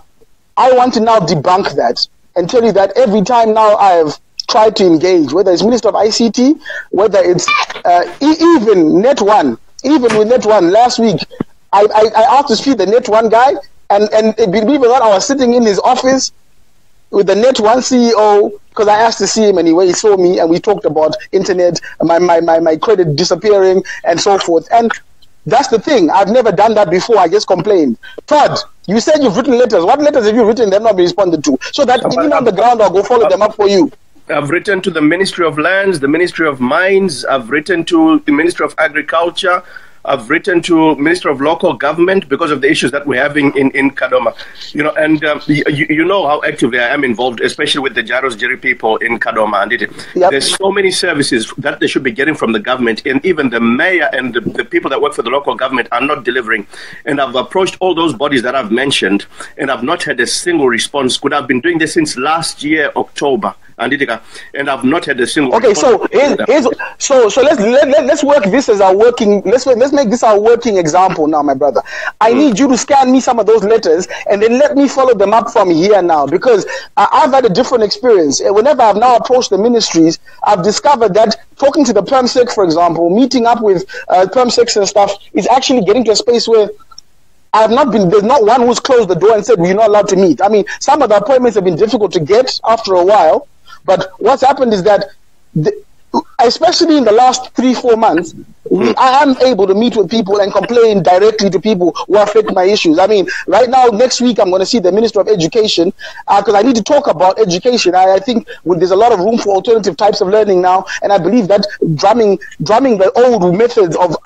want to now debunk that and tell you that every time now I've tried to engage, whether it's Minister of ICT, whether it's even Net One. Even with Net One last week, I asked to speak the Net One guy, and believe it or not, I was sitting in his office with the Net One CEO because I asked to see him anyway. He saw me and we talked about internet, my credit disappearing and so forth. And that's the thing. I've never done that before. I just complained. Todd, you said you've written letters. What letters have you written that have not been responded to? So that even on the ground, I'll go follow them up for you. I've written to the Ministry of Lands, the Ministry of Mines. I've written to the Ministry of Agriculture. I've written to Minister of Local Government because of the issues that we're having in Kadoma. You know, and you know how actively I am involved, especially with the Jaros Jiri people in Kadoma. And Yep. There's so many services that they should be getting from the government, and even the mayor and the people that work for the local government are not delivering. And I've approached all those bodies that I've mentioned, and I've not had a single response. Could have been doing this since last year, October. And I've not had a single. Okay, so let's work this as our working. Let's make this our working example now, my brother. I need you to scan me some of those letters and then let me follow them up from here now, because I've had a different experience. Whenever I've now approached the ministries, I've discovered that talking to the PermSec, for example, meeting up with PermSecs and stuff is actually getting to a space where there's not one who's closed the door and said, we're not allowed to meet. I mean, some of the appointments have been difficult to get after a while, but what's happened is that, especially in the last 3-4 months, I am able to meet with people and complain directly to people who affect my issues. I mean, right now, next week, I'm going to see the Minister of Education because I need to talk about education. I think there's a lot of room for alternative types of learning now, and I believe that drumming the old methods of,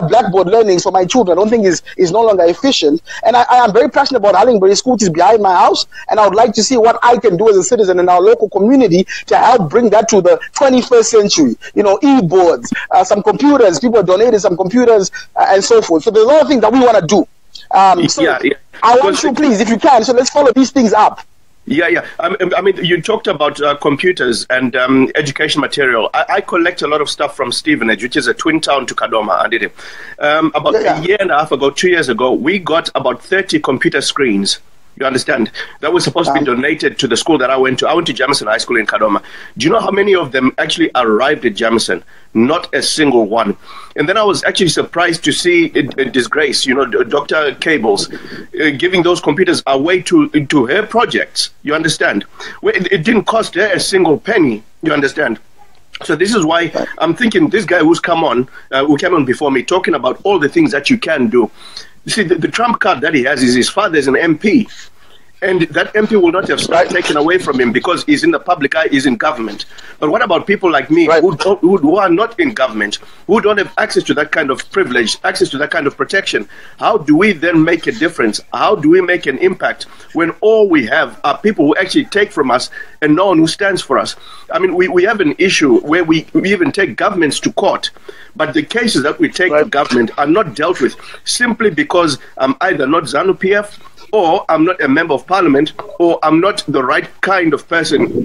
blackboard learning for my children, I don't think is no longer efficient. And I am very passionate about Hallingbury School, which is behind my house, and I would like to see what I can do as a citizen in our local community to help bring that to the 21st century. E-boards, some computers, people donated some computers and so forth. So there's a lot of things that we want to do. I want you, please, if you can, so let's follow these things up. Yeah. I mean, you talked about computers and education material. I collect a lot of stuff from Stevenage, which is a twin town to Kadoma. I did it. About a year and a half ago, 2 years ago, we got about 30 computer screens. You understand? That was supposed to be donated to the school that I went to. I went to Jamison High School in Kadoma. Do you know how many of them actually arrived at Jamison? Not a single one. And then I was actually surprised to see a disgrace, Dr. Cables giving those computers away to her projects. You understand? It didn't cost her a single penny. You understand? So this is why I'm thinking this guy who came on before me, talking about all the things that you can do. You see, the trump card that he has is his father is an MP. And that MP will not have taken away from him because he's in the public eye, he's in government. But what about people like me who are not in government, who don't have access to that kind of privilege, access to that kind of protection? How do we then make a difference? How do we make an impact when all we have are people who actually take from us and no one who stands for us? I mean, we have an issue where we even take governments to court, but the cases that we take to government are not dealt with simply because I'm either not Zanu PF, or I'm not a member of parliament, or I'm not the right kind of person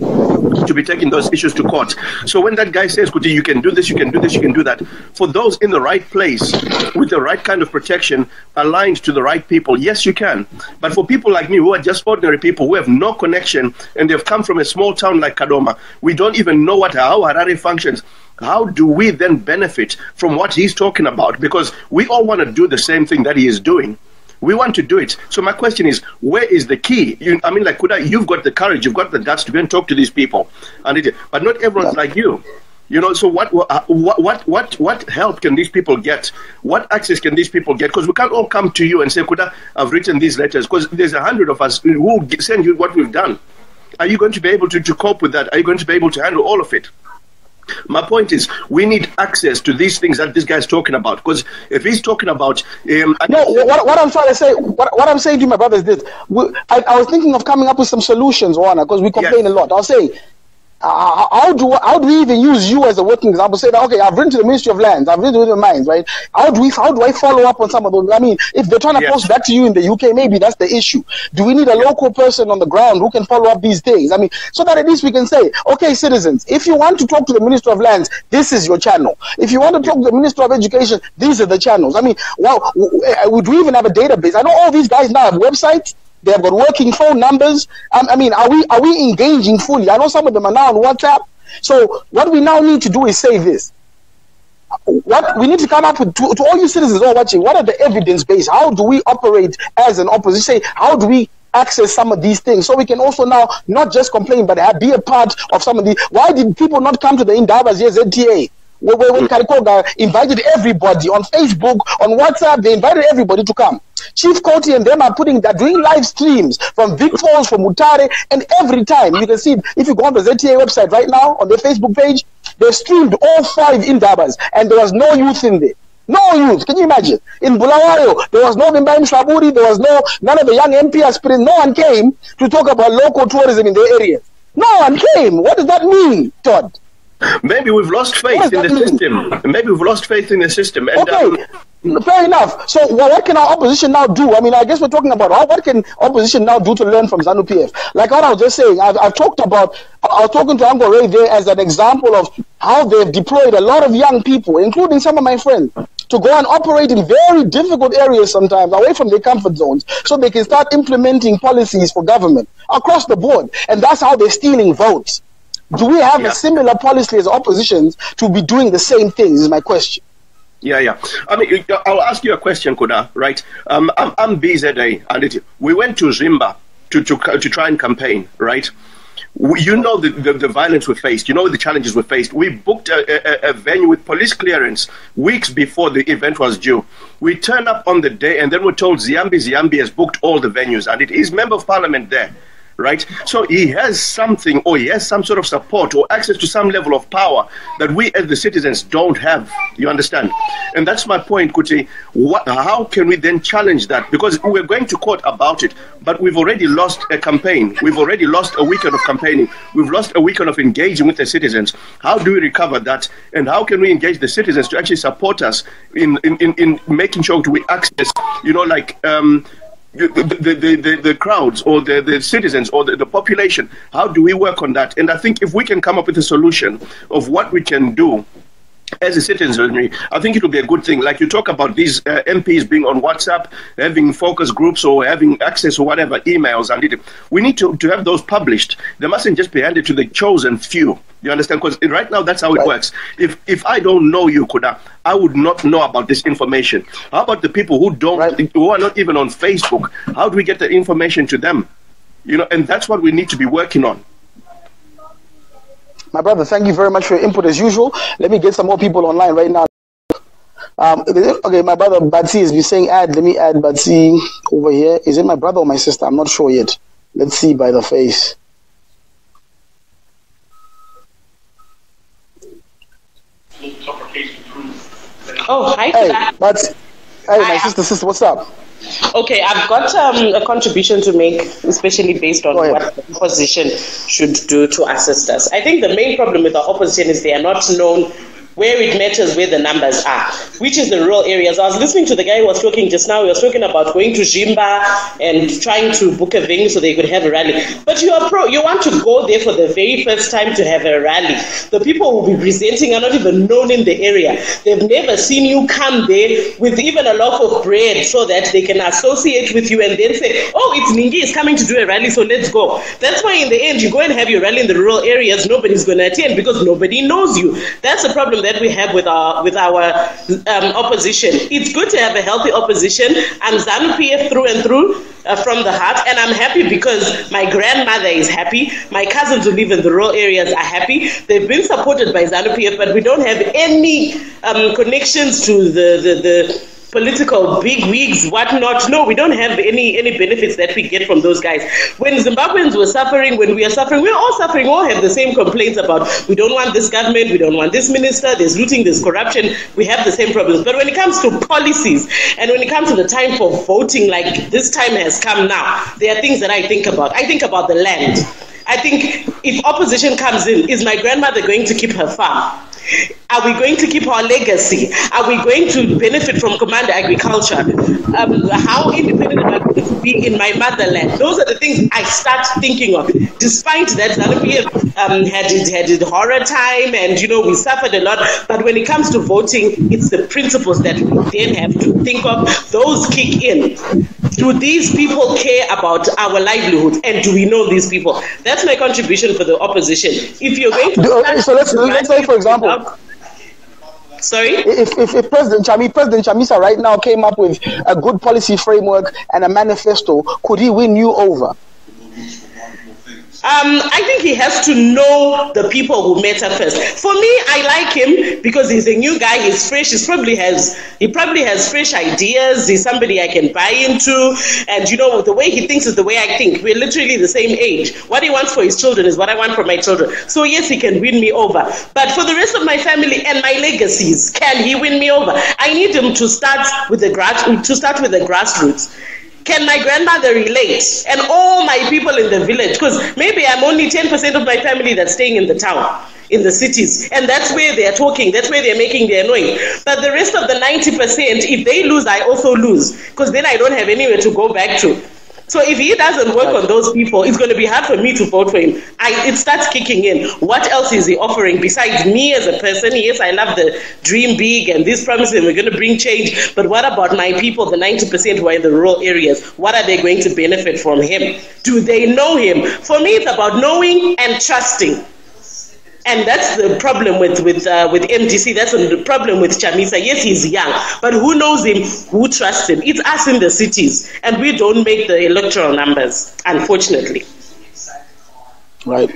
to be taking those issues to court. So when that guy says, Kuti, you can do this, you can do this, you can do that, for those in the right place, with the right kind of protection, aligned to the right people, yes, you can. But for people like me, who are just ordinary people, who have no connection, and they've come from a small town like Kadoma, we don't even know how Harare functions. How do we then benefit from what he's talking about? Because we all want to do the same thing that he is doing. We want to do it. So my question is, where is the key? Like Kuda, you've got the courage, you've got the guts to go and talk to these people, but not everyone's like you. So what help can these people get? What access can these people get? Because we can't all come to you and say, Kuda, I've written these letters, because there's 100 of us who will send you what we've done. Are you going to be able to cope with that? Are you going to be able to handle all of it? My point is, we need access to these things that this guy is talking about. Because if he's talking about, what I'm trying to say, what I'm saying to my brother is this: I was thinking of coming up with some solutions, Warner, because we complain a lot. I'll say, how do we even use you as a working example? Say that, okay, I've written to the Ministry of Lands, I've written to the Mines, right? How do I follow up on some of those? I mean, if they're trying to post back to you in the UK, maybe that's the issue. Do we need a local person on the ground who can follow up these things? I mean, so that at least we can say, okay, citizens, if you want to talk to the Minister of Lands, this is your channel. If you want to talk to the Minister of Education, these are the channels. I mean, would we even have a database? I know all these guys now have websites. They have got working phone numbers. I mean, are we engaging fully? I know some of them are now on WhatsApp. So what we now need to do is say this. What we need to come up with, to all you citizens who are watching, what are the evidence base? How do we operate as an opposition? How do we access some of these things? So we can also now not just complain, but be a part of some of these. Why did people not come to the Indabas ZTA? When Karikoga invited everybody on Facebook, on WhatsApp, they invited everybody to come. Chief Coty and them are doing live streams from Vic Falls, from Mutare, and every time you can see, if you go on the ZTA website right now, on their Facebook page, they streamed all 5 Indabas, and there was no youth in there. No youth. Can you imagine? In Bulawayo, there was no Bimbaim Shaburi, there was none of the young MP aspirants. No one came to talk about local tourism in their areas. No one came. What does that mean, Todd? Maybe we've lost faith in the system. Maybe we've lost faith in the system. And, okay, fair enough. So what can our opposition now do? I mean, I guess we're talking about what can opposition now do to learn from Zanu PF? Like what I was just saying, I was talking to Uncle Ray there as an example of how they've deployed a lot of young people, including some of my friends, to go and operate in very difficult areas sometimes, away from their comfort zones, so they can start implementing policies for government across the board. And that's how they're stealing votes. Do we have a similar policy as oppositions to be doing the same things, is my question. Yeah. I mean, I'll ask you a question, Kuda, right? I'm BZA, and we went to Zimba to try and campaign, right? You know the violence we faced. You know the challenges we faced. We booked a venue with police clearance weeks before the event was due. We turned up on the day, and then we're told Ziambi has booked all the venues, and it is Member of Parliament there. Right? So he has something, or he has some sort of support or access to some level of power that we as the citizens don't have. You understand? And that's my point, Kuti. How can we then challenge that? Because we're going to court about it, but we've already lost a campaign. We've already lost a weekend of campaigning. We've lost a weekend of engaging with the citizens. How do we recover that? And how can we engage the citizens to actually support us in making sure we access, the crowds or the citizens or the population? How do we work on that? And I think if we can come up with a solution of what we can do as a citizenry, I think it will be a good thing. Like you talk about these MPs being on WhatsApp, having focus groups or having access or whatever, emails, and we need to have those published. They mustn't just be handed to the chosen few. You understand? Because right now, that's how it works. If I don't know you, Kuda, I would not know about this information. How about the people who are not even on Facebook? How do we get the information to them? And that's what we need to be working on. My brother, thank you very much for your input as usual. Let me get some more people online right now. Okay, my brother Batsi is saying add. Let me add Batsi over here. Is it my brother or my sister? I'm not sure yet. Let's see by the face. Oh, hi. Hey, Batsi. Hey, my sister, what's up? Okay, I've got a contribution to make, especially based on what the opposition should do to assist us. I think the main problem with the opposition is they are not known where it matters where the numbers are, which is the rural areas. I was listening to the guy who was talking just now. He was talking about going to Zimba and trying to book a venue so they could have a rally. But you want to go there for the very first time to have a rally. The people who will be presenting are not even known in the area. They've never seen you come there with even a loaf of bread so that they can associate with you and then say, oh, it's Ningi is coming to do a rally, so let's go. That's why in the end, you go and have your rally in the rural areas, nobody's going to attend because nobody knows you. That's the problem that we have with our opposition. It's good to have a healthy opposition. I'm Zanu PF through and through from the heart, and I'm happy because my grandmother is happy. My cousins who live in the rural areas are happy. They've been supported by Zanu PF, but we don't have any connections to the political big wigs, whatnot. No, we don't have any benefits that we get from those guys. When Zimbabweans were suffering, when we are suffering, we're all suffering. We all have the same complaints about we don't want this government, we don't want this minister, there's looting, there's corruption. We have the same problems. But when it comes to policies and when it comes to the time for voting, like this time has come now, there are things that I think about. I think about the land. I think if opposition comes in, is my grandmother going to keep her farm? Are we going to keep our legacy? Are we going to benefit from command agriculture? How independent am I going to be in my motherland? Those are the things I start thinking of. Despite that, Zanu had it horror time and, we suffered a lot. But when it comes to voting, it's the principles that we then have to think of. Those kick in. Do these people care about our livelihood? And do we know these people? That's my contribution for the opposition. If you're going to... So let's say, for example... Sorry? If President Chamisa right now came up with a good policy framework and a manifesto, could he win you over? I think he has to know the people who matter first. For me, I like him because he's a new guy, he's fresh, he probably has fresh ideas, he's somebody I can buy into, and the way he thinks is the way I think. We're literally the same age. What he wants for his children is what I want for my children. So yes, he can win me over. But for the rest of my family and my legacies, can he win me over? I need him to start with the grassroots. Can my grandmother relate? And all my people in the village, because maybe I'm only 10% of my family that's staying in the town, in the cities, and that's where they're talking, that's where they're making their noise. But the rest of the 90%, if they lose, I also lose, because then I don't have anywhere to go back to. So if he doesn't work on those people, it's going to be hard for me to vote for him. It starts kicking in. What else is he offering besides me as a person? Yes, I love the dream big and this promise and we're going to bring change. But what about my people, the 90% who are in the rural areas? What are they going to benefit from him? Do they know him? For me, it's about knowing and trusting. And that's the problem with MDC. That's the problem with Chamisa. Yes, he's young, but who knows him? Who trusts him? It's us in the cities, and we don't make the electoral numbers, unfortunately. Right.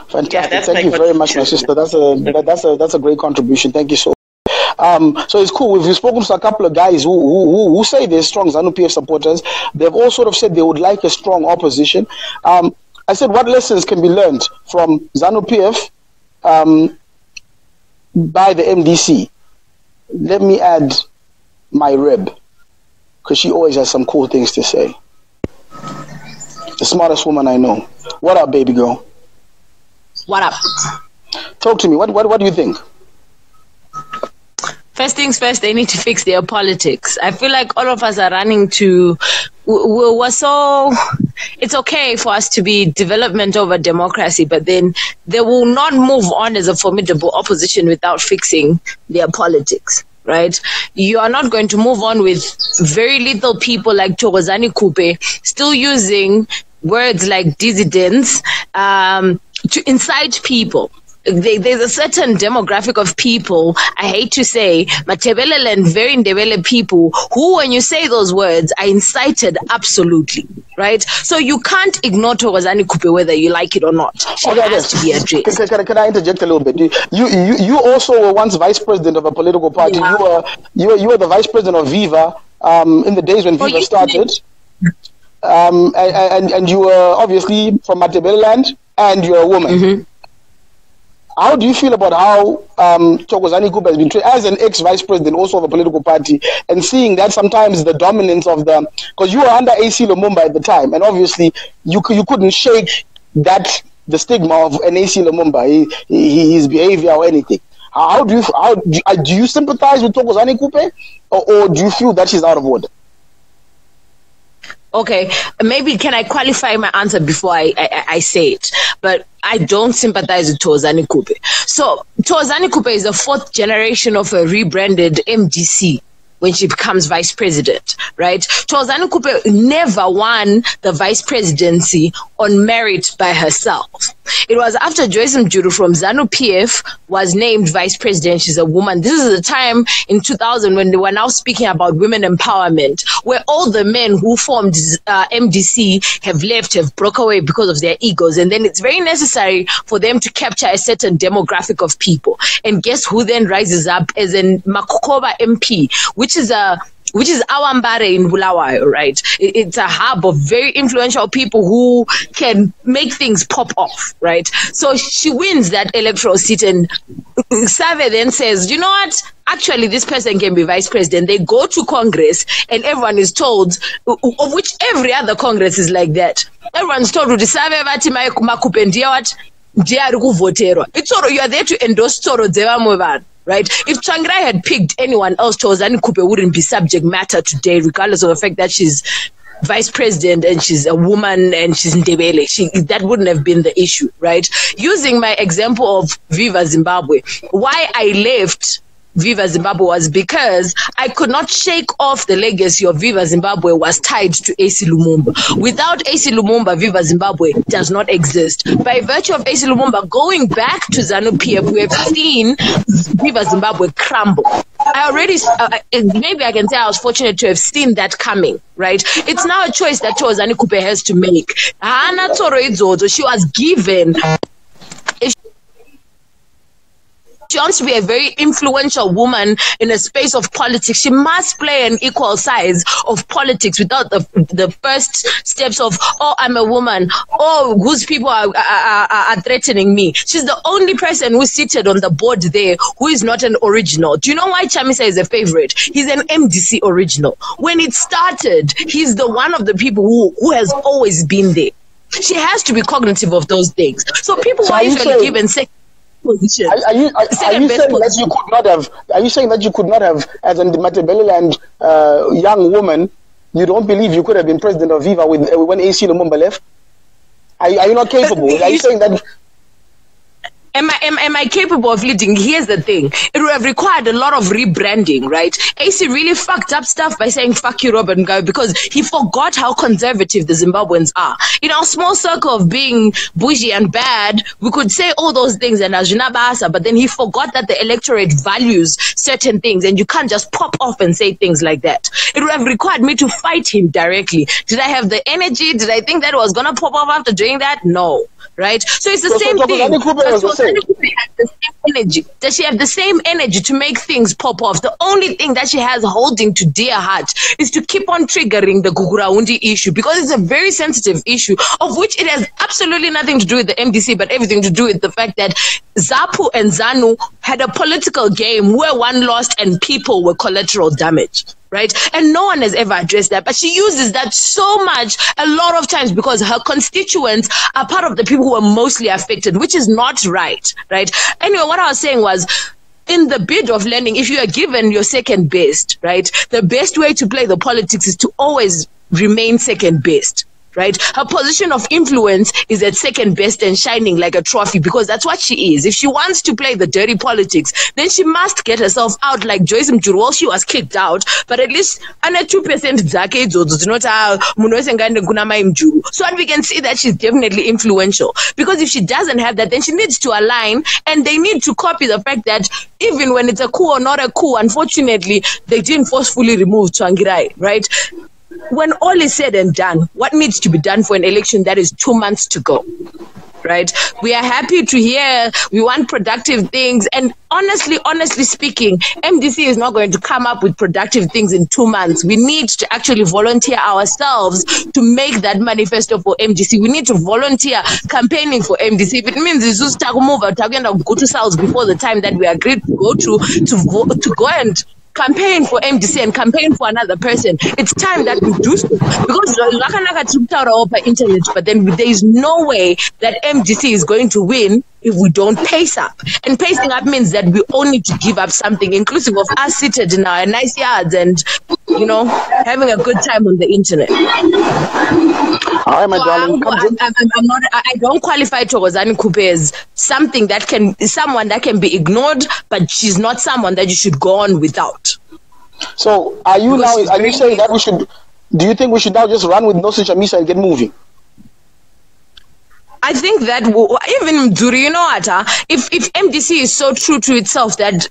Fantastic. Yeah, thank you very much, my sister. That's a great contribution. Thank you so much. So it's cool. We've spoken to a couple of guys who say they're strong Zanu PF supporters. They've all sort of said they would like a strong opposition. I said, what lessons can be learned from Zanu PF by the MDC? Let me add my rib, because she always has some cool things to say. The smartest woman I know. What up, baby girl? What up? Talk to me. What do you think? First things first, they need to fix their politics. I feel like all of us are running to... It's okay for us to be development over democracy, but then they will not move on as a formidable opposition without fixing their politics, right? You are not going to move on with very little people like Ncube still using words like dissidents to incite people. There's a certain demographic of people, I hate to say, Matebele and very Ndebele people who, when you say those words, are incited absolutely, right? So you can't ignore Ncube whether you like it or not. She has to be addressed. Can I interject a little bit? You also were once vice president of a political party. Yeah. You were the vice president of Viva in the days when Viva started. And you were obviously from Matebele land, and you're a woman. Mm-hmm. How do you feel about how Ncube has been treated as an ex-vice president also of a political party, and seeing that sometimes the dominance of the... Because you were under AC Lumumba at the time, and obviously you couldn't shake the stigma of an AC Lumumba, his behavior or anything. Do you sympathize with Ncube, or do you feel that she's out of order? Okay, maybe can I qualify my answer before I say it? But I don't sympathize with Ncube. So Ncube is the fourth generation of a rebranded MDC when she becomes vice president, right? Ncube never won the vice presidency on merit by herself. It was after Joyce Mjuru from Zanu PF was named vice president. She's a woman. This is the time in 2000 when they were now speaking about women empowerment, where all the men who formed MDC have left, have broke away because of their egos. And then it's very necessary for them to capture a certain demographic of people. And guess who then rises up as an Makukoba MP, which is Awambare in Bulawayo, right? It's a hub of very influential people who can make things pop off, right? So she wins that electoral seat, and Save then says, you know what? Actually, this person can be vice president. They go to Congress, and everyone is told, of which every other Congress is like that. Everyone's told, it's all you are there to endorse Toro Devamovan. Right? If Tsvangirai had picked anyone else, Ncube wouldn't be subject matter today, regardless of the fact that she's vice president and she's a woman and she's Ndebele. That wouldn't have been the issue, right? Using my example of Viva Zimbabwe, why I left Viva Zimbabwe was because I could not shake off the legacy of Viva Zimbabwe was tied to AC Lumumba. Without AC Lumumba, Viva Zimbabwe does not exist. By virtue of AC Lumumba going back to Zanu PF, we have seen Viva Zimbabwe crumble. I already, maybe I can say I was fortunate to have seen that coming, right? It's now a choice that Ncube has to make. She was given... She wants to be a very influential woman in a space of politics. She must play an equal size of politics without the first steps of, oh, I'm a woman, oh, whose people are threatening me. She's the only person who's seated on the board there who is not an original. Do you know why Chamisa is a favorite? He's an MDC original. When it started, he's the one of the people who has always been there. She has to be cognitive of those things. So people who are usually given position. Are you saying that you could not have? Are you saying that you could not have, as a Matebeleland young woman, you don't believe you could have been president of Viva when AC Lumumba left? Are you not capable? Are you saying that? Am I capable of leading? Here's the thing. It would have required a lot of rebranding, right? AC really fucked up stuff by saying fuck you, Robert Mugabe, because he forgot how conservative the Zimbabweans are. In our small circle of being bougie and bad, we could say all those things and Ajunabasa, but then he forgot that the electorate values certain things and you can't just pop off and say things like that. It would have required me to fight him directly. Did I have the energy? Did I think that was gonna pop off after doing that? No. Right? So it's the same thing. The same energy. Does she have the same energy to make things pop off? The only thing that she has holding to dear heart is to keep on triggering the Guguraundi issue, because it's a very sensitive issue of which it has absolutely nothing to do with the MDC, but everything to do with the fact that Zapu and Zanu had a political game where one lost and people were collateral damage. Right? And no one has ever addressed that. But she uses that so much a lot of times because her constituents are part of the people who are mostly affected, which is not right. Right? Anyway, what I was saying was, in the bid of learning, if you are given your second best, right, the best way to play the politics is to always remain second best. Right? Her position of influence is at second best and shining like a trophy, because that's what she is. If she wants to play the dirty politics, then she must get herself out like Joyce Mjuru. Well, she was kicked out, but at least under 2% zake so we can see that she's definitely influential. Because if she doesn't have that, then she needs to align, and they need to copy the fact that even when it's a coup or not a coup, unfortunately, they didn't forcefully remove Tsvangirai, right? When all is said and done, what needs to be done for an election that is 2 months to go, right? We are happy to hear we want productive things. And honestly speaking, MDC is not going to come up with productive things in 2 months. We need to actually volunteer ourselves to make that manifesto for MDC. We need to volunteer campaigning for MDC. If it means it's just to move out, go to South before the time that we agreed to go to go and campaign for MDC and campaign for another person. It's time that we do so. Because internet, but then there is no way that MDC is going to win if we don't pace up. And pacing up means that we all need to give up something, inclusive of us seated in our nice yards and, having a good time on the internet. All right, my darling. I don't qualify Thokozani Ncube as someone that can be ignored, but she's not someone that you should go on without. So are you saying that do you think we should now just run with Nosi Chamisa and get moving? I think that even Mduri, if MDC is so true to itself that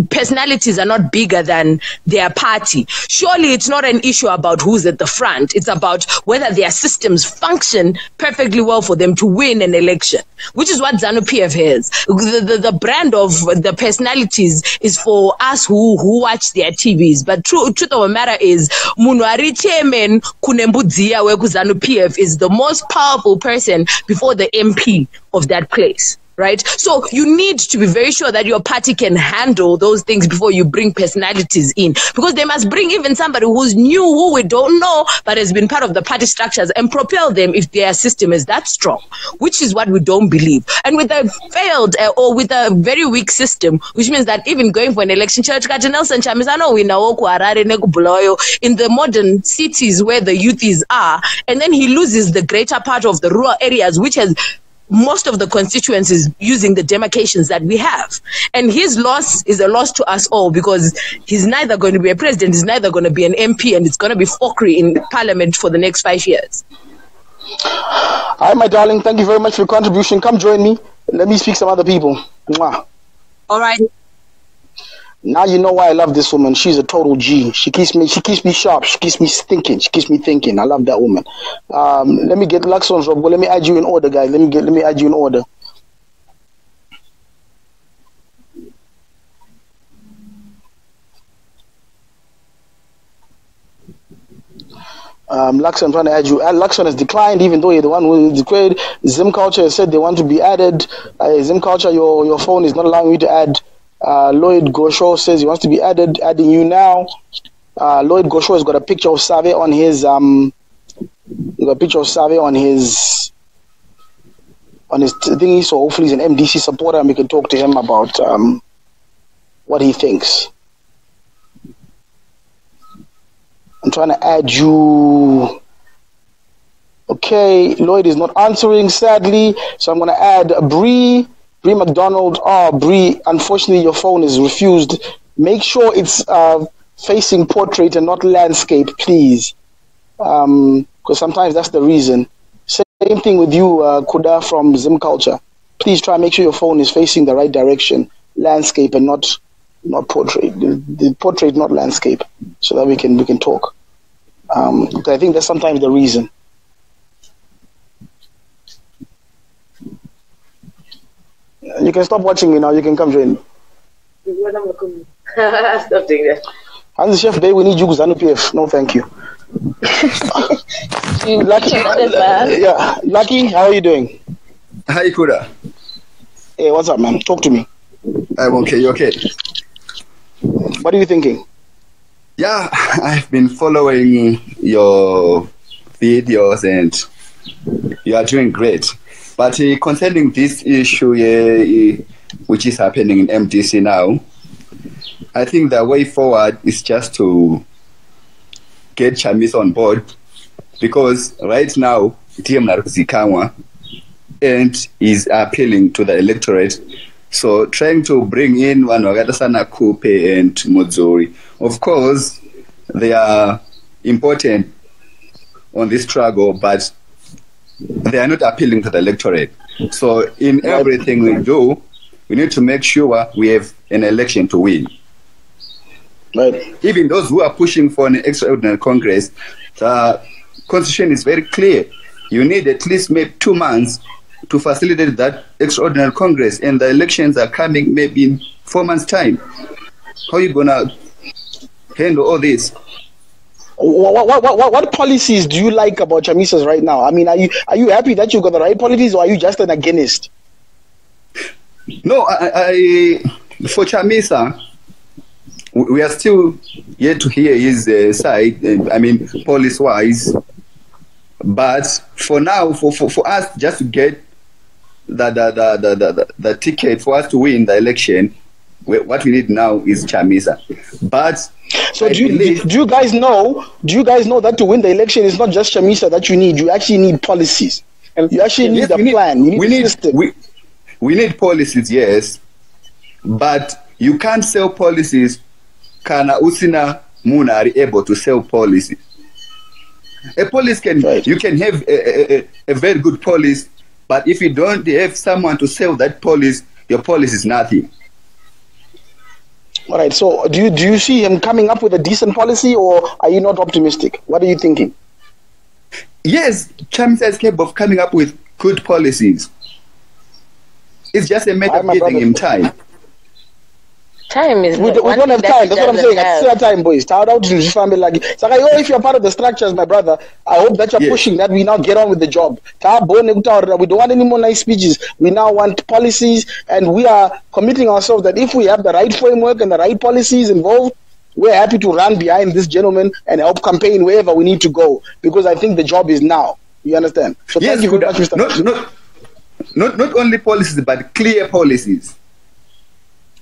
personalities are not bigger than their party, surely it's not an issue about who's at the front. It's about whether their systems function perfectly well for them to win an election, which is what Zanu PF has. The brand of the personalities is for us who watch their TVs. But truth of the matter is, Munwari Chairman Kunembudzia Weku Zanu PF is the most powerful person before the MP of that place, right? So you need to be very sure that your party can handle those things before you bring personalities in, because they must bring even somebody who's new, who we don't know, but has been part of the party structures, and propel them if their system is that strong, which is what we don't believe. And with a failed or with a very weak system, which means that even going for an election, in the modern cities where the youths are, and then he loses the greater part of the rural areas, which has most of the constituencies using the demarcations that we have. And his loss is a loss to us all, because he's neither going to be a president, he's neither going to be an MP, and it's going to be fuckery in parliament for the next 5 years. All right, my darling, thank you very much for your contribution. Come join me. Let me speak some other people. Mwah. All right. Now you know why I love this woman. She's a total G. She keeps me sharp. She keeps me thinking. I love that woman. Let me get Luxon's Rob. Well, let me add you in order, guys. Let me add you in order. Luxon, I'm trying to add you. Luxon has declined, even though you're the one who declared. Zim Culture has said they want to be added. Zim Culture, your phone is not allowing you to add. Lloyd Gosho says he wants to be added. Adding you now. Lloyd Gosho has got a picture of Save on his thingy, so hopefully he's an MDC supporter and we can talk to him about what he thinks. I'm trying to add you. Okay, Lloyd is not answering, sadly, so I'm going to add Bree. Bree McDonald. Oh, Bree, unfortunately, your phone is refused. Make sure it's facing portrait and not landscape, please. Because sometimes that's the reason. Same thing with you, Kuda from Zim Culture. Please try and make sure your phone is facing the right direction, landscape and not portrait. The portrait, not landscape, so that we can talk. I think that's sometimes the reason. You can stop watching me now. You can come join. Stop doing that. As the chef, babe, we need you, Zanu PF. No, thank you. Lucky, yeah, Lucky, how are you doing? Hi, Kuda. Hey, what's up, man? Talk to me. I'm okay. You okay? What are you thinking? Yeah, I've been following your videos and you are doing great. But concerning this issue, which is happening in MDC now, I think the way forward is just to get Chamis on board, because right now, TM Narkozikawa and is appealing to the electorate. So trying to bring in Wanogatasana Kupe and Mozori. Of course, they are important on this struggle, but they are not appealing to the electorate. So in everything we do, we need to make sure we have an election to win. Right. Even those who are pushing for an extraordinary Congress, the Constitution is very clear. You need at least maybe 2 months to facilitate that extraordinary Congress, and the elections are coming maybe in 4 months' time. How are you going to handle all this? What policies do you like about Chamisas right now? I mean, are you happy that you got the right policies, or are you just an against? No, I for Chamisa, we are still yet to hear his side. I mean, policy-wise. But for now, for us just to get the ticket for us to win the election, what we need now is Chamisa. But so do you guys know that to win the election is not just Chamisa that you need. You actually need policies. You actually need a plan. You need a system. We need policies, yes, but you can't sell policies. Kana usina muna are able to sell policies. A police can, right. You can have a very good police, but if you don't have someone to sell that police, your police is nothing. All right. So do you see him coming up with a decent policy, or are you not optimistic? What are you thinking? Yes, Chamisa is capable of coming up with good policies. It's just a matter of giving him time. Time is we don't have time. That's what I'm saying. I still have time, boys. If you're part of the structures, my brother, I hope that you're pushing that we now get on with the job. We don't want any more nice speeches. We now want policies, and we are committing ourselves that if we have the right framework and the right policies involved, we're happy to run behind this gentleman and help campaign wherever we need to go, because I think the job is now. You understand? So yes, thank you very much, Mr. Not only policies, but clear policies.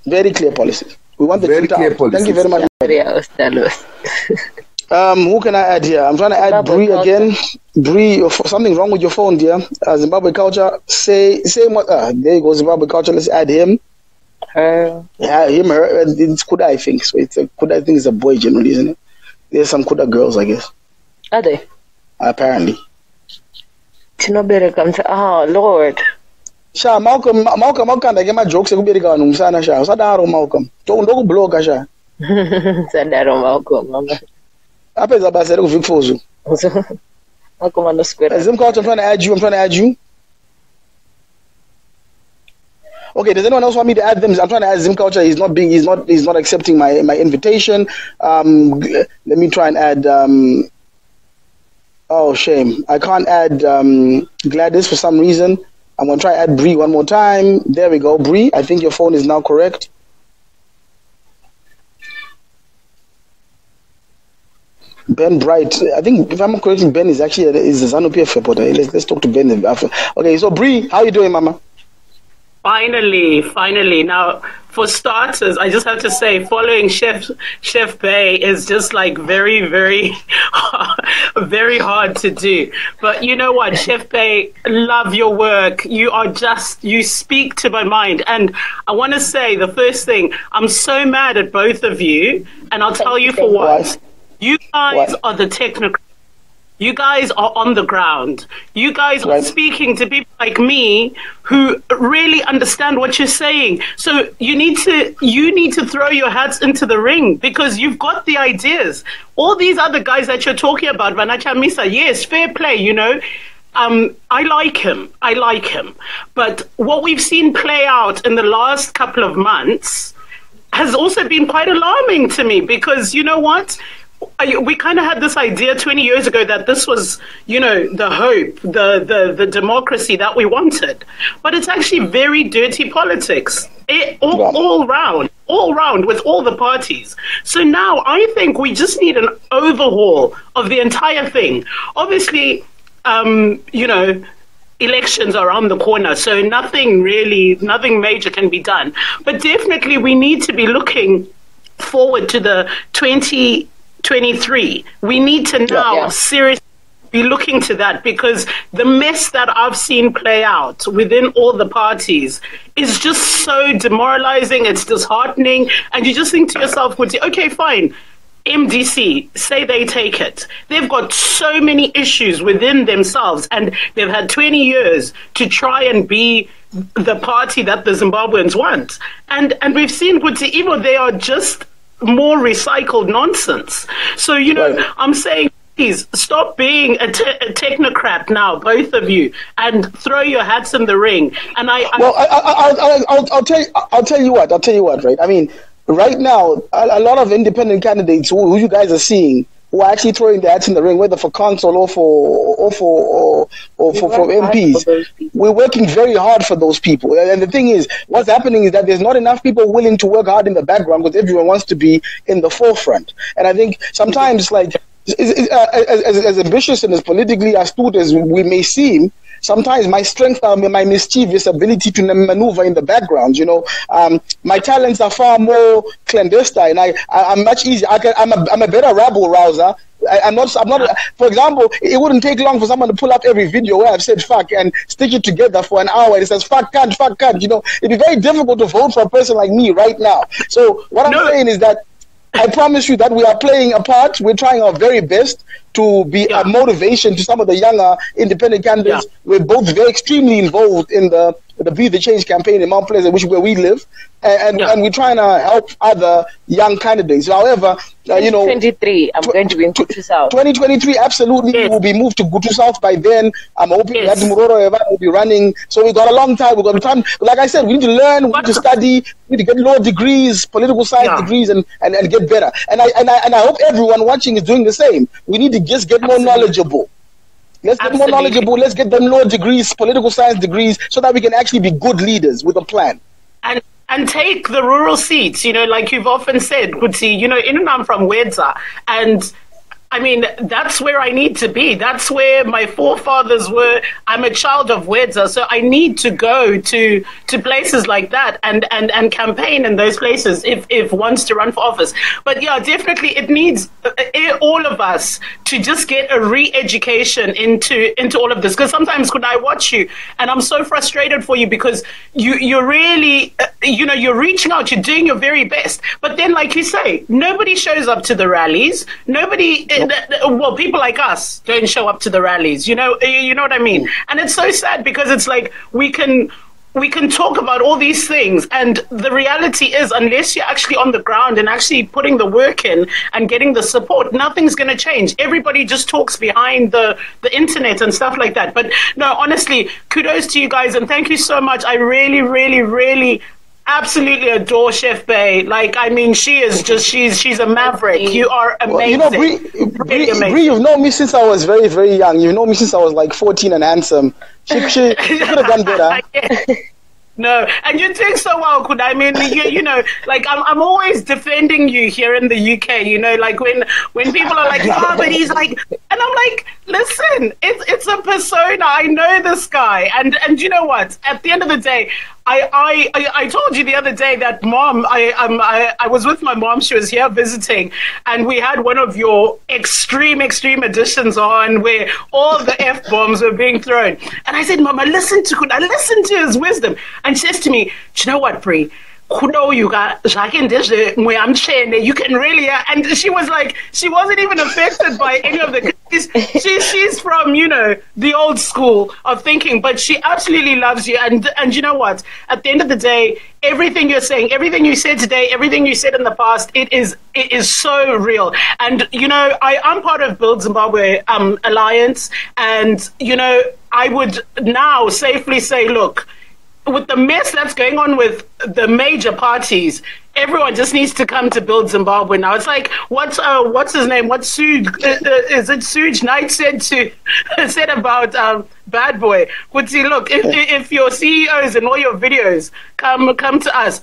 Very clear policies. We want the very clear policies. Thank you very much. Who can I add here? I'm trying to add Bree again. Bree, something wrong with your phone, dear. Zimbabwe Culture. Say what? There you go, Zimbabwe Culture. Let's add him. Her. Yeah, him, her. It's Kuda, I think. So it's a Kuda. I think it's a boy generally, isn't it? There's some Kuda girls, I guess. Are they? Apparently. Oh Lord. Sha Malcolm I get my jokes ekubereka vanhu musana sha usadaro Malcolm ndokubloga sha sadaro Malcolm mama apedza basa rekuvhikfozu Malcolm anoswera Zim Culture. I'm trying to add you okay, does anyone else want me to add them? I'm trying to add Zim Culture. He's not accepting my invitation. Let me try and add oh shame, I can't add Gladys for some reason. I'm going to try to add Bree one more time. There we go. Bree, I think your phone is now correct. Ben Bright. I think, if I'm correct, Ben is actually a Zanu PF reporter. Let's talk to Ben after. Okay, so Bree, how are you doing, Mama? Finally. Now, for starters, I just have to say, following Chef Bay is just like very, very, very hard to do. But you know what, Chef Bay, love your work. You speak to my mind. And I want to say the first thing, I'm so mad at both of you, and I'll tell you for what. You guys are the technocrats. You guys are on the ground. You guys are speaking to people like me who really understand what you're saying. So you need to throw your hats into the ring because you've got the ideas. All these other guys that you're talking about, Vanacha Misa, yes, fair play, you know. I like him. But what we've seen play out in the last couple of months has also been quite alarming to me because you know what? We kind of had this idea 20 years ago that this was, you know, the hope, the democracy that we wanted. But it's actually very dirty politics, all round with all the parties. So now I think we just need an overhaul of the entire thing. Obviously, you know, elections are on the corner, so nothing major can be done. But definitely we need to be looking forward to the 2023. We need to now seriously be looking to that because the mess that I've seen play out within all the parties is just so demoralizing, it's disheartening, and you just think to yourself, okay, fine, MDC, say they take it. They've got so many issues within themselves and they've had 20 years to try and be the party that the Zimbabweans want. And we've seen, even they are just more recycled nonsense. So, you know, I'm saying, please stop being a technocrat now, both of you, and throw your hats in the ring. And I'll tell you what, right? I mean, right now, a lot of independent candidates who you guys are seeing who are actually throwing their hats in the ring, whether for council or for MPs. We're working very hard for those people. And the thing is, what's happening is that there's not enough people willing to work hard in the background because everyone wants to be in the forefront. And I think sometimes, like, as ambitious and as politically astute as we may seem, sometimes my strength are my mischievous ability to maneuver in the background. You know, my talents are far more clandestine. I'm much easier. I'm a better rabble rouser. I'm not. For example, it wouldn't take long for someone to pull up every video where I've said fuck and stick it together for an hour. And it says fuck cunt. You know, it'd be very difficult to vote for a person like me right now. So what I'm saying is that I promise you that we are playing a part. We're trying our very best to be a motivation to some of the younger independent candidates. We're both very extremely involved in the Be the Change campaign in Mount Pleasant, where we live, and we're trying to help other young candidates. However, you know, 2023, I'm going to be in Kutu South. 2023, absolutely, will be moved to Kutu South by then. I'm hoping that Muroro will be running. So we got a long time. We got time. Like I said, we need to learn. We need to study. We need to get law degrees, political science degrees, and get better. And I hope everyone watching is doing the same. We need to just get more knowledgeable. Let's get more knowledgeable. Let's get them law degrees, political science degrees, so that we can actually be good leaders with a plan. And take the rural seats, you know, like you've often said, Kuti, you know, in and I'm from Wedza, and I mean, that's where I need to be. That's where my forefathers were. I'm a child of Wedza, so I need to go to places like that and campaign in those places if wants to run for office. But yeah, definitely it needs all of us to just get a re-education into all of this. Because sometimes when I watch you and I'm so frustrated for you because you're really, you know, you're reaching out, you're doing your very best. But then, like you say, nobody shows up to the rallies. Nobody... Well, people like us don't show up to the rallies, you know what I mean? And it's so sad because it's like we can talk about all these things, and the reality is, unless you're actually on the ground and actually putting the work in and getting the support, nothing's going to change. Everybody just talks behind the internet and stuff like that. But no, honestly, kudos to you guys, and thank you so much. I really, really, really absolutely adore Chef Bay. Like, I mean, she's a maverick. You are amazing. Well, you know, Bree, you've known me since I was very, very young. You've known me since I was like 14 and handsome. She could have done better. No, and you're doing so well, Kuda. I mean, you know, like I'm always defending you here in the UK. You know, like when people are like, oh, but he's like, and I'm like, listen, it's a persona. I know this guy, and you know what? At the end of the day, I told you the other day that Mom, I was with my mom. She was here visiting, and we had one of your extreme editions on where all the F-bombs were being thrown. And I said, Mama, listen to his wisdom. And she says to me, do you know what, Brie? You can really, and she was like, she wasn't even affected by any of the, she's from, the old school of thinking, but she absolutely loves you. And you know what, at the end of the day, everything you're saying, everything you said today, everything you said in the past, it is so real. And I'm part of Build Zimbabwe Alliance, and I would now safely say, look, with the mess that's going on with the major parties, everyone just needs to come to Build Zimbabwe now. It's like what's his name? What Suge is it? Suge Knight said about Bad Boy. Would see, look, if your CEOs and all your videos come to us.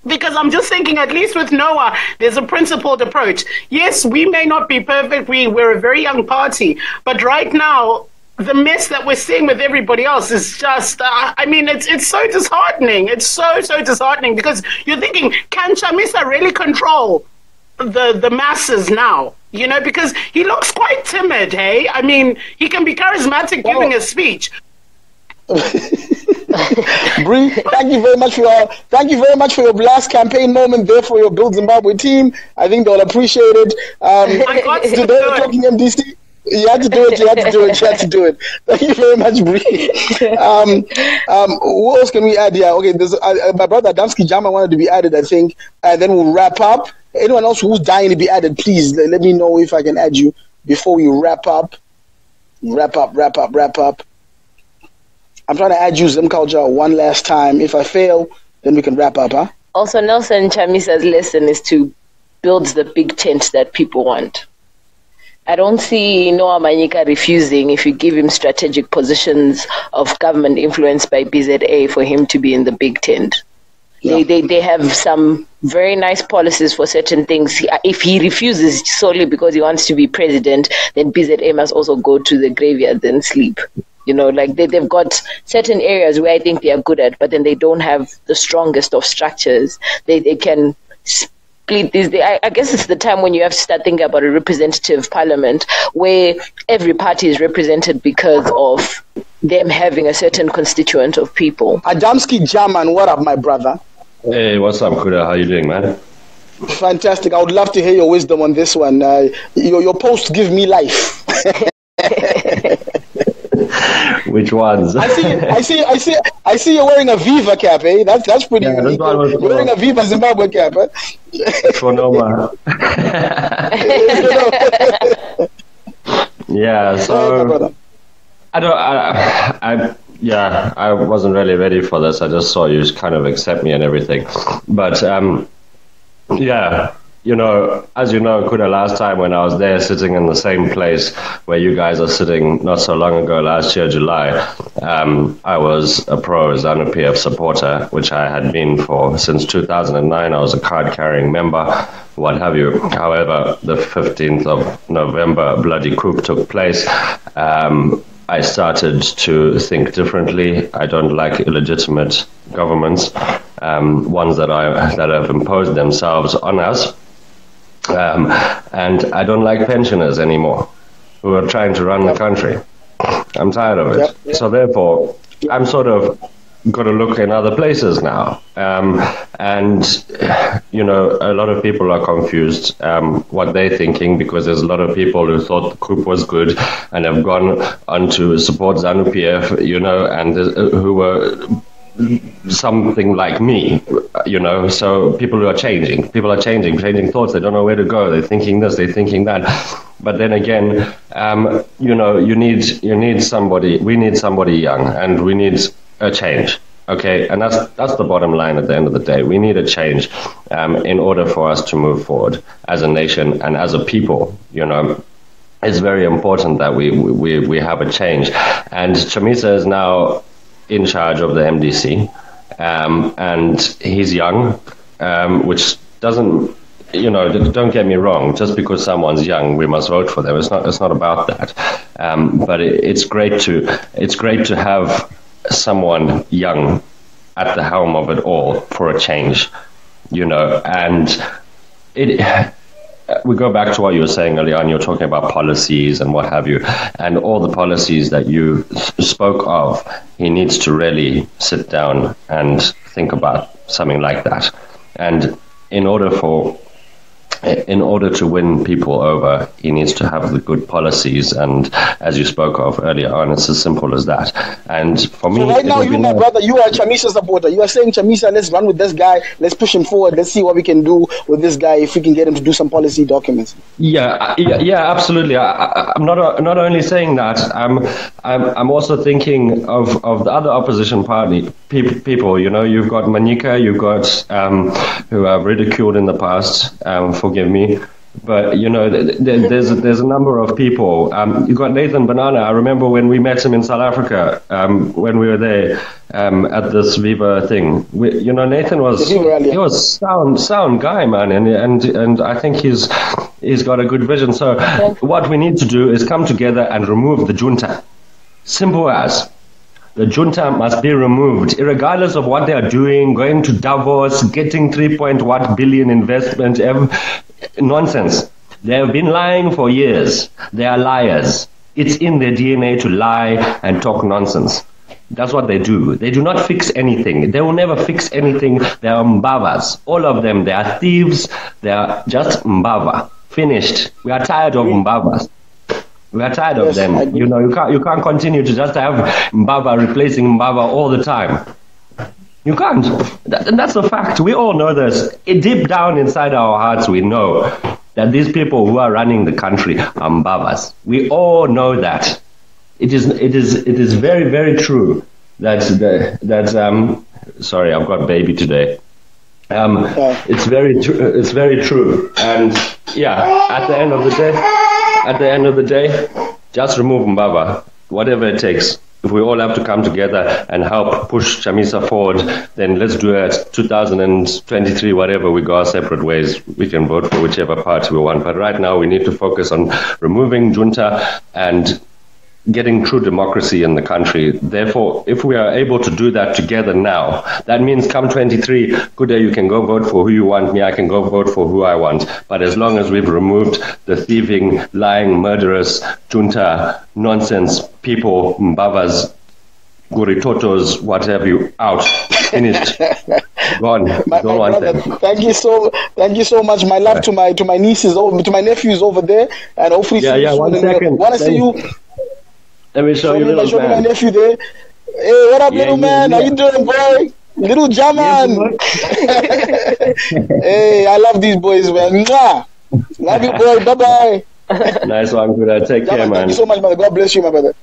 Because I'm just thinking, at least with Noah, there's a principled approach. Yes, we may not be perfect. We're a very young party, but right now, the mess that we're seeing with everybody else is just, it's so disheartening. It's so disheartening, because you're thinking, can Chamisa really control the masses now? Because he looks quite timid, hey? I mean, he can be charismatic giving a speech. Bree, thank you very much for your last campaign moment there for your Build Zimbabwe team. I think they'll appreciate it. I got to today we're talking MDC. You had to do it. Thank you very much, Bree. What else can we add here? Okay, there's my brother Adamski Jama wanted to be added, I think, and then we'll wrap up. Anyone else who's dying to be added, please let me know if I can add you before we wrap up. Wrap up. I'm trying to add you, Zim Culture, one last time. If I fail, then we can wrap up, huh? Also, Nelson Chamisa's lesson is to build the big tent that people want. I don't see Noah Manyika refusing, if you give him strategic positions of government influence by BZA, for him to be in the big tent. Yeah. They have some very nice policies for certain things. If he refuses solely because he wants to be president, then BZA must also go to the graveyard and sleep. They've got certain areas where I think they are good at, but then they don't have the strongest of structures. They can split these. I guess it's the time when you have to start thinking about a representative parliament where every party is represented because of them having a certain constituent of people. Adamski Jaman, what up, my brother? Hey, what's up, Kuda? How you doing, man? Fantastic. I would love to hear your wisdom on this one. Your posts give me life. Which ones? I see you're wearing a Viva cap, eh? That's pretty unique. You're wearing a Viva Zimbabwe cap, eh? For Noma. Yeah, so I wasn't really ready for this. I just saw you kind of accept me and everything. But as you know, Kuda, last time when I was there sitting in the same place where you guys are sitting not so long ago, last year, July, I was a pro-Zanu PF supporter, which I had been for since 2009. I was a card-carrying member, what have you. However, the 15th of November, a bloody coup took place. I started to think differently. I don't like illegitimate governments, ones that have imposed themselves on us. And I don't like pensioners anymore who are trying to run the country. I'm tired of it. Yep. So therefore, I'm sort of got to look in other places now. And a lot of people are confused what they're thinking, because there's a lot of people who thought the coup was good and have gone on to support Zanu PF, and who were something like me, so people are changing thoughts. They don't know where to go. They're thinking this, they're thinking that. But then again, you need somebody. We need somebody young, and we need a change. Okay, and that's the bottom line at the end of the day. We need a change in order for us to move forward as a nation and as a people. It's very important that we have a change. And Chamisa is now in charge of the MDC, and he's young, which doesn't, don't get me wrong. Just because someone's young, we must vote for them. It's not about that. But it's great to have someone young at the helm of it all for a change, and we go back to what you were saying earlier on. You're talking about policies and what have you, and all the policies that you spoke of. He needs to really sit down and think about something like that. And in order to win people over, he needs to have the good policies. And as you spoke of earlier on, it's as simple as that. And for me, so right now, you, my brother, you are a Chamisa supporter. You are saying, Chamisa, let's run with this guy. Let's push him forward. Let's see what we can do with this guy if we can get him to do some policy documents. Yeah, absolutely. I'm not only saying that. I'm also thinking of the other opposition party people. You've got Manika, you've got who I've ridiculed in the past. Forgive me, but there's a number of people. You got Nathan Banana. I remember when we met him in South Africa, when we were there at this Viva thing. Nathan was sound guy, man, and I think he's got a good vision. So what we need to do is come together and remove the junta. Simple as. The junta must be removed, regardless of what they are doing, going to Davos, getting 3.1 billion investment. Nonsense. They have been lying for years. They are liars. It's in their DNA to lie and talk nonsense. That's what they do. They do not fix anything. They will never fix anything. They are mbavas. All of them, they are thieves. They are just mbava. Finished. We are tired of mbavas. We are tired of them. You can't continue to just have Mbava replacing Mbava all the time. You can't. That's a fact. We all know this. Deep down inside our hearts, we know that these people who are running the country are Mbavas. We all know that. It is very, very true that sorry, I've got baby today. It's very true. And yeah, at the end of the day, just remove Mbava, whatever it takes. If we all have to come together and help push Chamisa forward, then let's do it. 2023, whatever, we go our separate ways. We can vote for whichever party we want. But right now, we need to focus on removing junta and getting true democracy in the country. Therefore, if we are able to do that together now, that means come 23, Kuda, you can go vote for who you want. Me, I can go vote for who I want. But as long as we've removed the thieving, lying, murderous, junta, nonsense people, mbavas, guritotos, what have you, out, finished, gone. Don't want them. Thank you so much. My love to my nieces, to my nephews over there, and hopefully see you soon. 1 second. Want to see you. Let me show you little show man. My nephew there. Hey, what up, little man? How you doing, boy? Little German. Hey, I love these boys, man. Mwah. Love you, boy. Bye-bye. Nice one, Kuda. Take care, man. Thank you so much, brother. God bless you, my brother.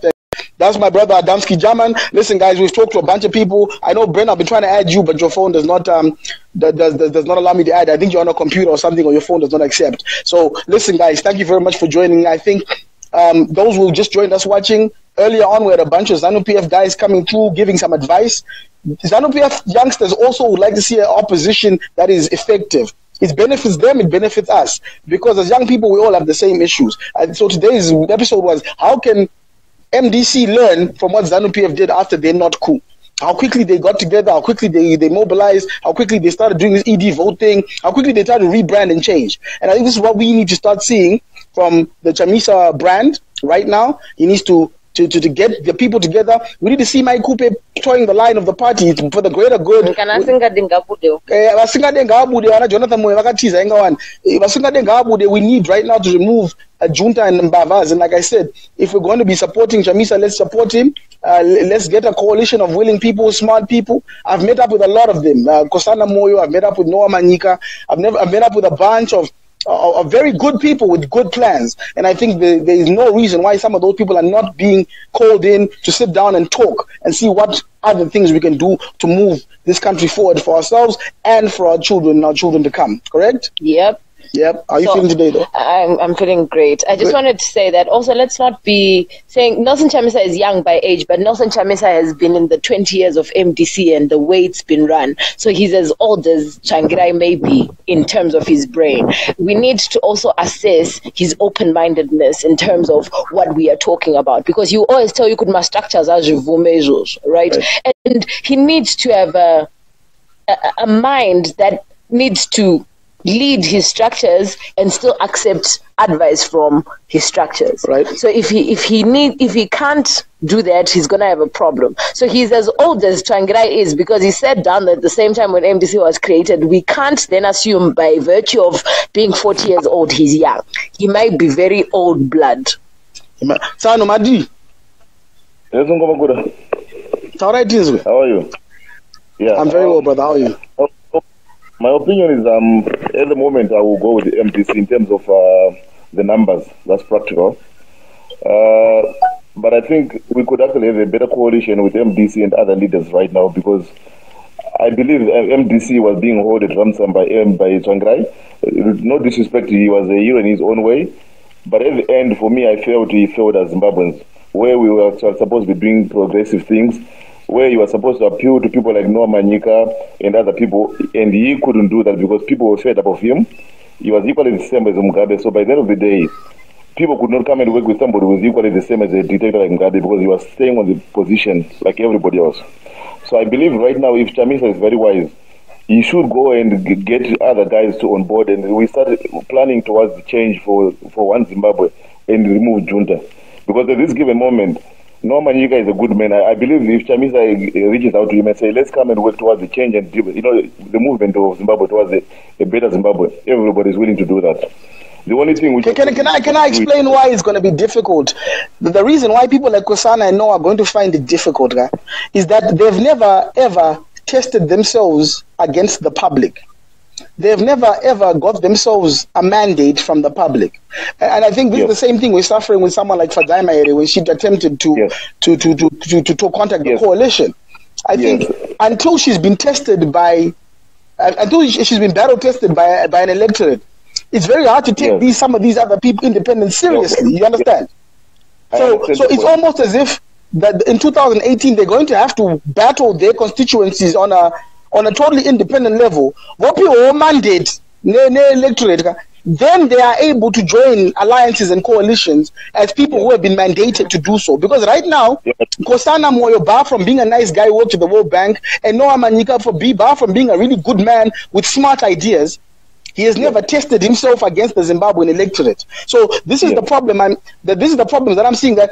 That's my brother Adamski German. Listen, guys, we've talked to a bunch of people. I know, Brent, I've been trying to add you, but your phone does not does not allow me to add. I think you're on a computer or something, or your phone does not accept. So, listen, guys, thank you very much for joining. I think those who just joined us watching earlier on, we had a bunch of ZANU PF guys coming through, giving some advice. ZANU PF youngsters also would like to see an opposition that is effective. It benefits them, it benefits us. Because as young people, we all have the same issues. And so today's episode was, how can MDC learn from what ZANU PF did after they're not cool? How quickly they got together, how quickly they mobilized, how quickly they started doing this ED voting, how quickly they tried to rebrand and change. And I think this is what we need to start seeing from the Chamisa brand right now. He needs to get the people together. We need to see Ncube towing the line of the party for the greater good. We need right now to remove junta and mbavas. And like I said, if we're going to be supporting Chamisa, let's support him. Let's get a coalition of willing people, smart people. I've met up with a lot of them. Kosana Moyo, I've met up with Noah Manika. I've met up with a bunch of very good people with good plans. And I think there is no reason why some of those people are not being called in to sit down and talk and see what other things we can do to move this country forward for ourselves and for our children to come. Correct? Yep. Yep. How are you feeling today, though? I'm feeling great. I just wanted to say that also let's not be saying Nelson Chamisa is young by age, but Nelson Chamisa has been in the 20 years of MDC and the way it's been run. So he's as old as Changirai may be in terms of his brain. We need to also assess his open-mindedness in terms of what we are talking about, because you always tell you could my structures as right? And he needs to have a mind that needs to lead his structures and still accept advice from his structures. Right. So if he can't do that, he's gonna have a problem. So he's as old as Changirai is, because he sat down at the same time when MDC was created. We can't then assume by virtue of being 40 years old he's young. He might be very old blood. Zanu Madi. Yes, Kuda. How are you? Yeah, I'm very well, brother. How are you? My opinion is, at the moment, I will go with the MDC in terms of the numbers. That's practical. But I think we could actually have a better coalition with MDC and other leaders right now, because I believe MDC was being held at ransom by Changirai. No disrespect, he was a hero in his own way. But at the end, for me, I felt he failed as Zimbabweans, where we were supposed to be doing progressive things, where you were supposed to appeal to people like Noma and other people, and he couldn't do that because people were fed up of him. He was equally the same as Mugabe. So by the end of the day, people could not come and work with somebody who was equally the same as a dictator like Mugabe, because he was staying on the position like everybody else. So I believe right now, if Chamisa is very wise, he should go and get other guys to on board, and we started planning towards the change for one Zimbabwe and remove junta. Because at this given moment, Noma is a good man. I believe if Chamisa reaches out to him and say, let's come and work towards the change and the movement of Zimbabwe towards a better Zimbabwe, everybody is willing to do that. The only thing which can I explain why it's going to be difficult? The reason why people like Kosana and Noah are going to find it difficult, right, is that they've never ever tested themselves against the public. They've never ever got themselves a mandate from the public, and I think this is the same thing we're suffering with someone like Fadai Maere when she attempted to contact the coalition. I think until she's been tested by, until she's been battle tested by an electorate, it's very hard to take some of these other people independents seriously. You understand? So it's almost as if that in 2018 they're going to have to battle their constituencies on a totally independent level. What people mandate, electorate, then they are able to join alliances and coalitions as people who have been mandated to do so. Because right now, Kosana Moyo, bar from being a nice guy who worked at the World Bank, and Noah Manyika bar from being a really good man with smart ideas, he has never tested himself against the Zimbabwean electorate. So this is the problem. This is the problem that I'm seeing, that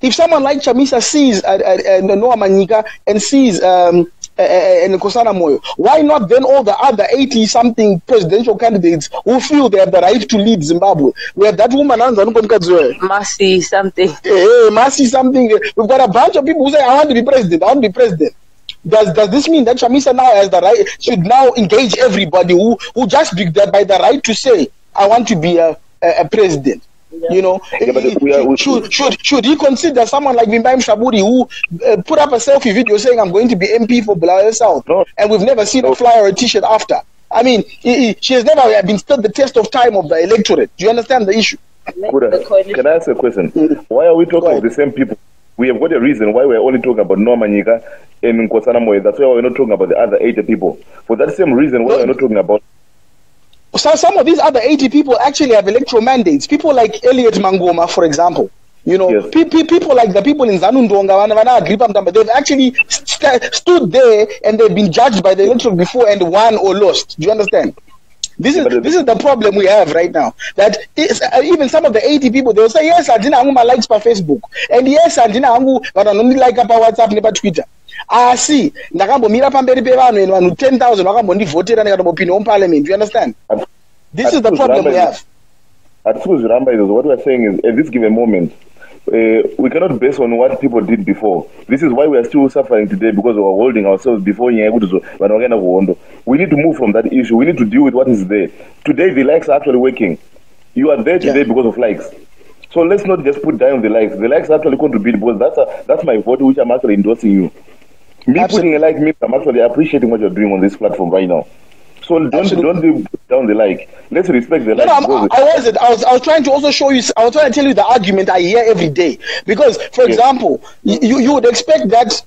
if someone like Chamisa sees Noah Manyika and sees and Kosana Moyo, why not then all the other 80-something presidential candidates who feel they have the right to lead Zimbabwe? We have that woman, Masi something. Masi something. We've got a bunch of people who say, I want to be president, I want to be president. Does this mean that Chamisa now has the right, should now engage everybody who just be there by the right to say, I want to be a president? You know, should he consider someone like Vimbaim Shaburi who put up a selfie video saying, I'm going to be MP for Bulawayo South, and we've never seen a flyer or a t-shirt after? I mean, she has never been stood the test of time of the electorate. Do you understand the issue? Kuda, can I ask a question? Why are we talking about the same people? We have got a reason why we're only talking about Noma Nyika and Nkosana Moyo. That's why we're not talking about the other 80 people. For that same reason, why we're not talking about. So some of these other 80 people actually have electoral mandates. People like Elliot Mangoma, for example. You know, people like the people in Zanu Ndonga, they've actually stood there and they've been judged by the electorate before and won or lost. Do you understand? This is the problem we have right now. That even some of the 80 people, they'll say, yes, I didn't have likes per Facebook. And yes, I didn't have but I only like up WhatsApp and Twitter. See, ndakambo pamberi pevanhu and vanhu 10,000 vakambondivhotera ndikatobopinda muparliament. You understand? This is the problem we have. What we're saying is, at this given moment, we cannot base on what people did before. This is why we are still suffering today, because we are holding ourselves before. We need to move from that issue. We need to deal with what is there. Today, the likes are actually working. You are there today because of likes. So let's not just put down the likes. The likes actually contribute, because that's my vote, which I'm actually endorsing you. Me putting a like means I'm actually appreciating what you're doing on this platform right now. So don't do down the like. Let's respect the No, I was trying to also show you. I was trying to tell you the argument I hear every day. Because, for example, you would expect that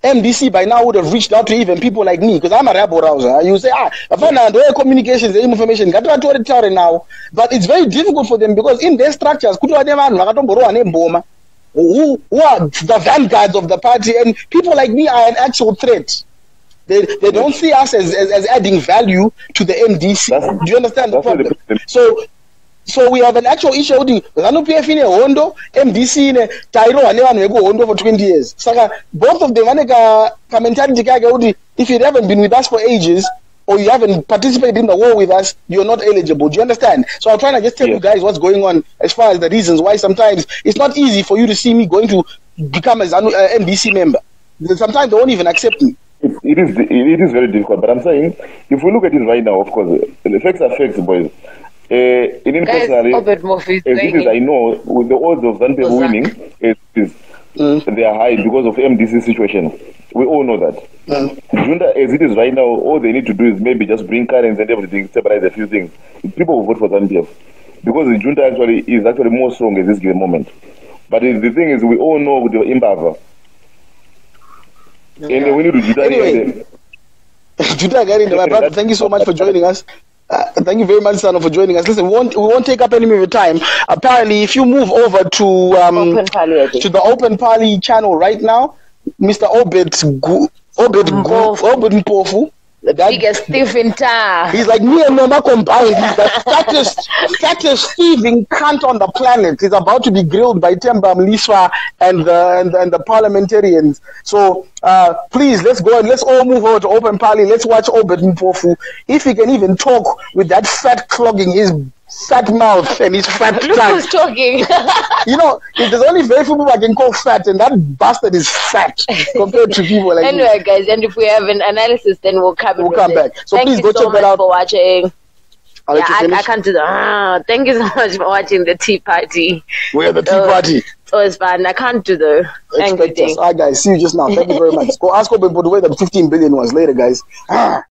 MDC by now would have reached out to even people like me, because I'm a rabble rouser. You say, I found out the communications, the information, got to now. But it's very difficult for them because in their structures, who are the vanguards of the party, and people like me are an actual threat. They don't see us as adding value to the MDC. Do you understand the problem? So we have an actual issue with Zanu PF in Hondo, MDC in Tairo, and never go Hondo for 20 years. So both of them, if you haven't been with us for ages, or you haven't participated in the war with us, you're not eligible. Do you understand? So I'm trying to just tell you guys what's going on as far as the reasons why sometimes it's not easy for you to see me going to become a MDC member. Sometimes they won't even accept me. It is very difficult, but I'm saying, if we look at it right now, of course, the facts are facts, boys. Personally, I know with the odds of Zanu winning, they are high because of MDC situation. We all know that. Junta, as it is right now, all they need to do is maybe just bring currency and everything, stabilize a few things. People will vote for Zanu because the Junta is actually more strong at this given moment. But the thing is, we all know with the Imbava. And we need to do that. Anyway, Junta, my brother, thank you so much for joining us. Thank you very much, Zanu, for joining us. Listen, we won't take up any more of your time. Apparently, if you move over to the Open Party channel right now, Mr. Obed Mpofu, the biggest thief in town. He's like me and Noma combined. He's the fattest thieving cunt on the planet. He's about to be grilled by Temba Mliswa and the parliamentarians. So please, let's go and let's all move over to Open Party. Let's watch Obed Mpofu. If he can even talk with that fat clogging his fat mouth and his fat Look tongue. who's talking. You know, there's only very few people I can call fat, and that bastard is fat compared to people like anyway, me. Guys, and if we have an analysis, then we'll come back. So thank please you go so check that out. For watching. I can't do that. Thank you so much for watching the Tea Party. We're the Tea Party. So it's fun. I can't do the expect us. All right, guys. See you just now. Thank you very much. Go ask Oben where the 15 billion was later, guys.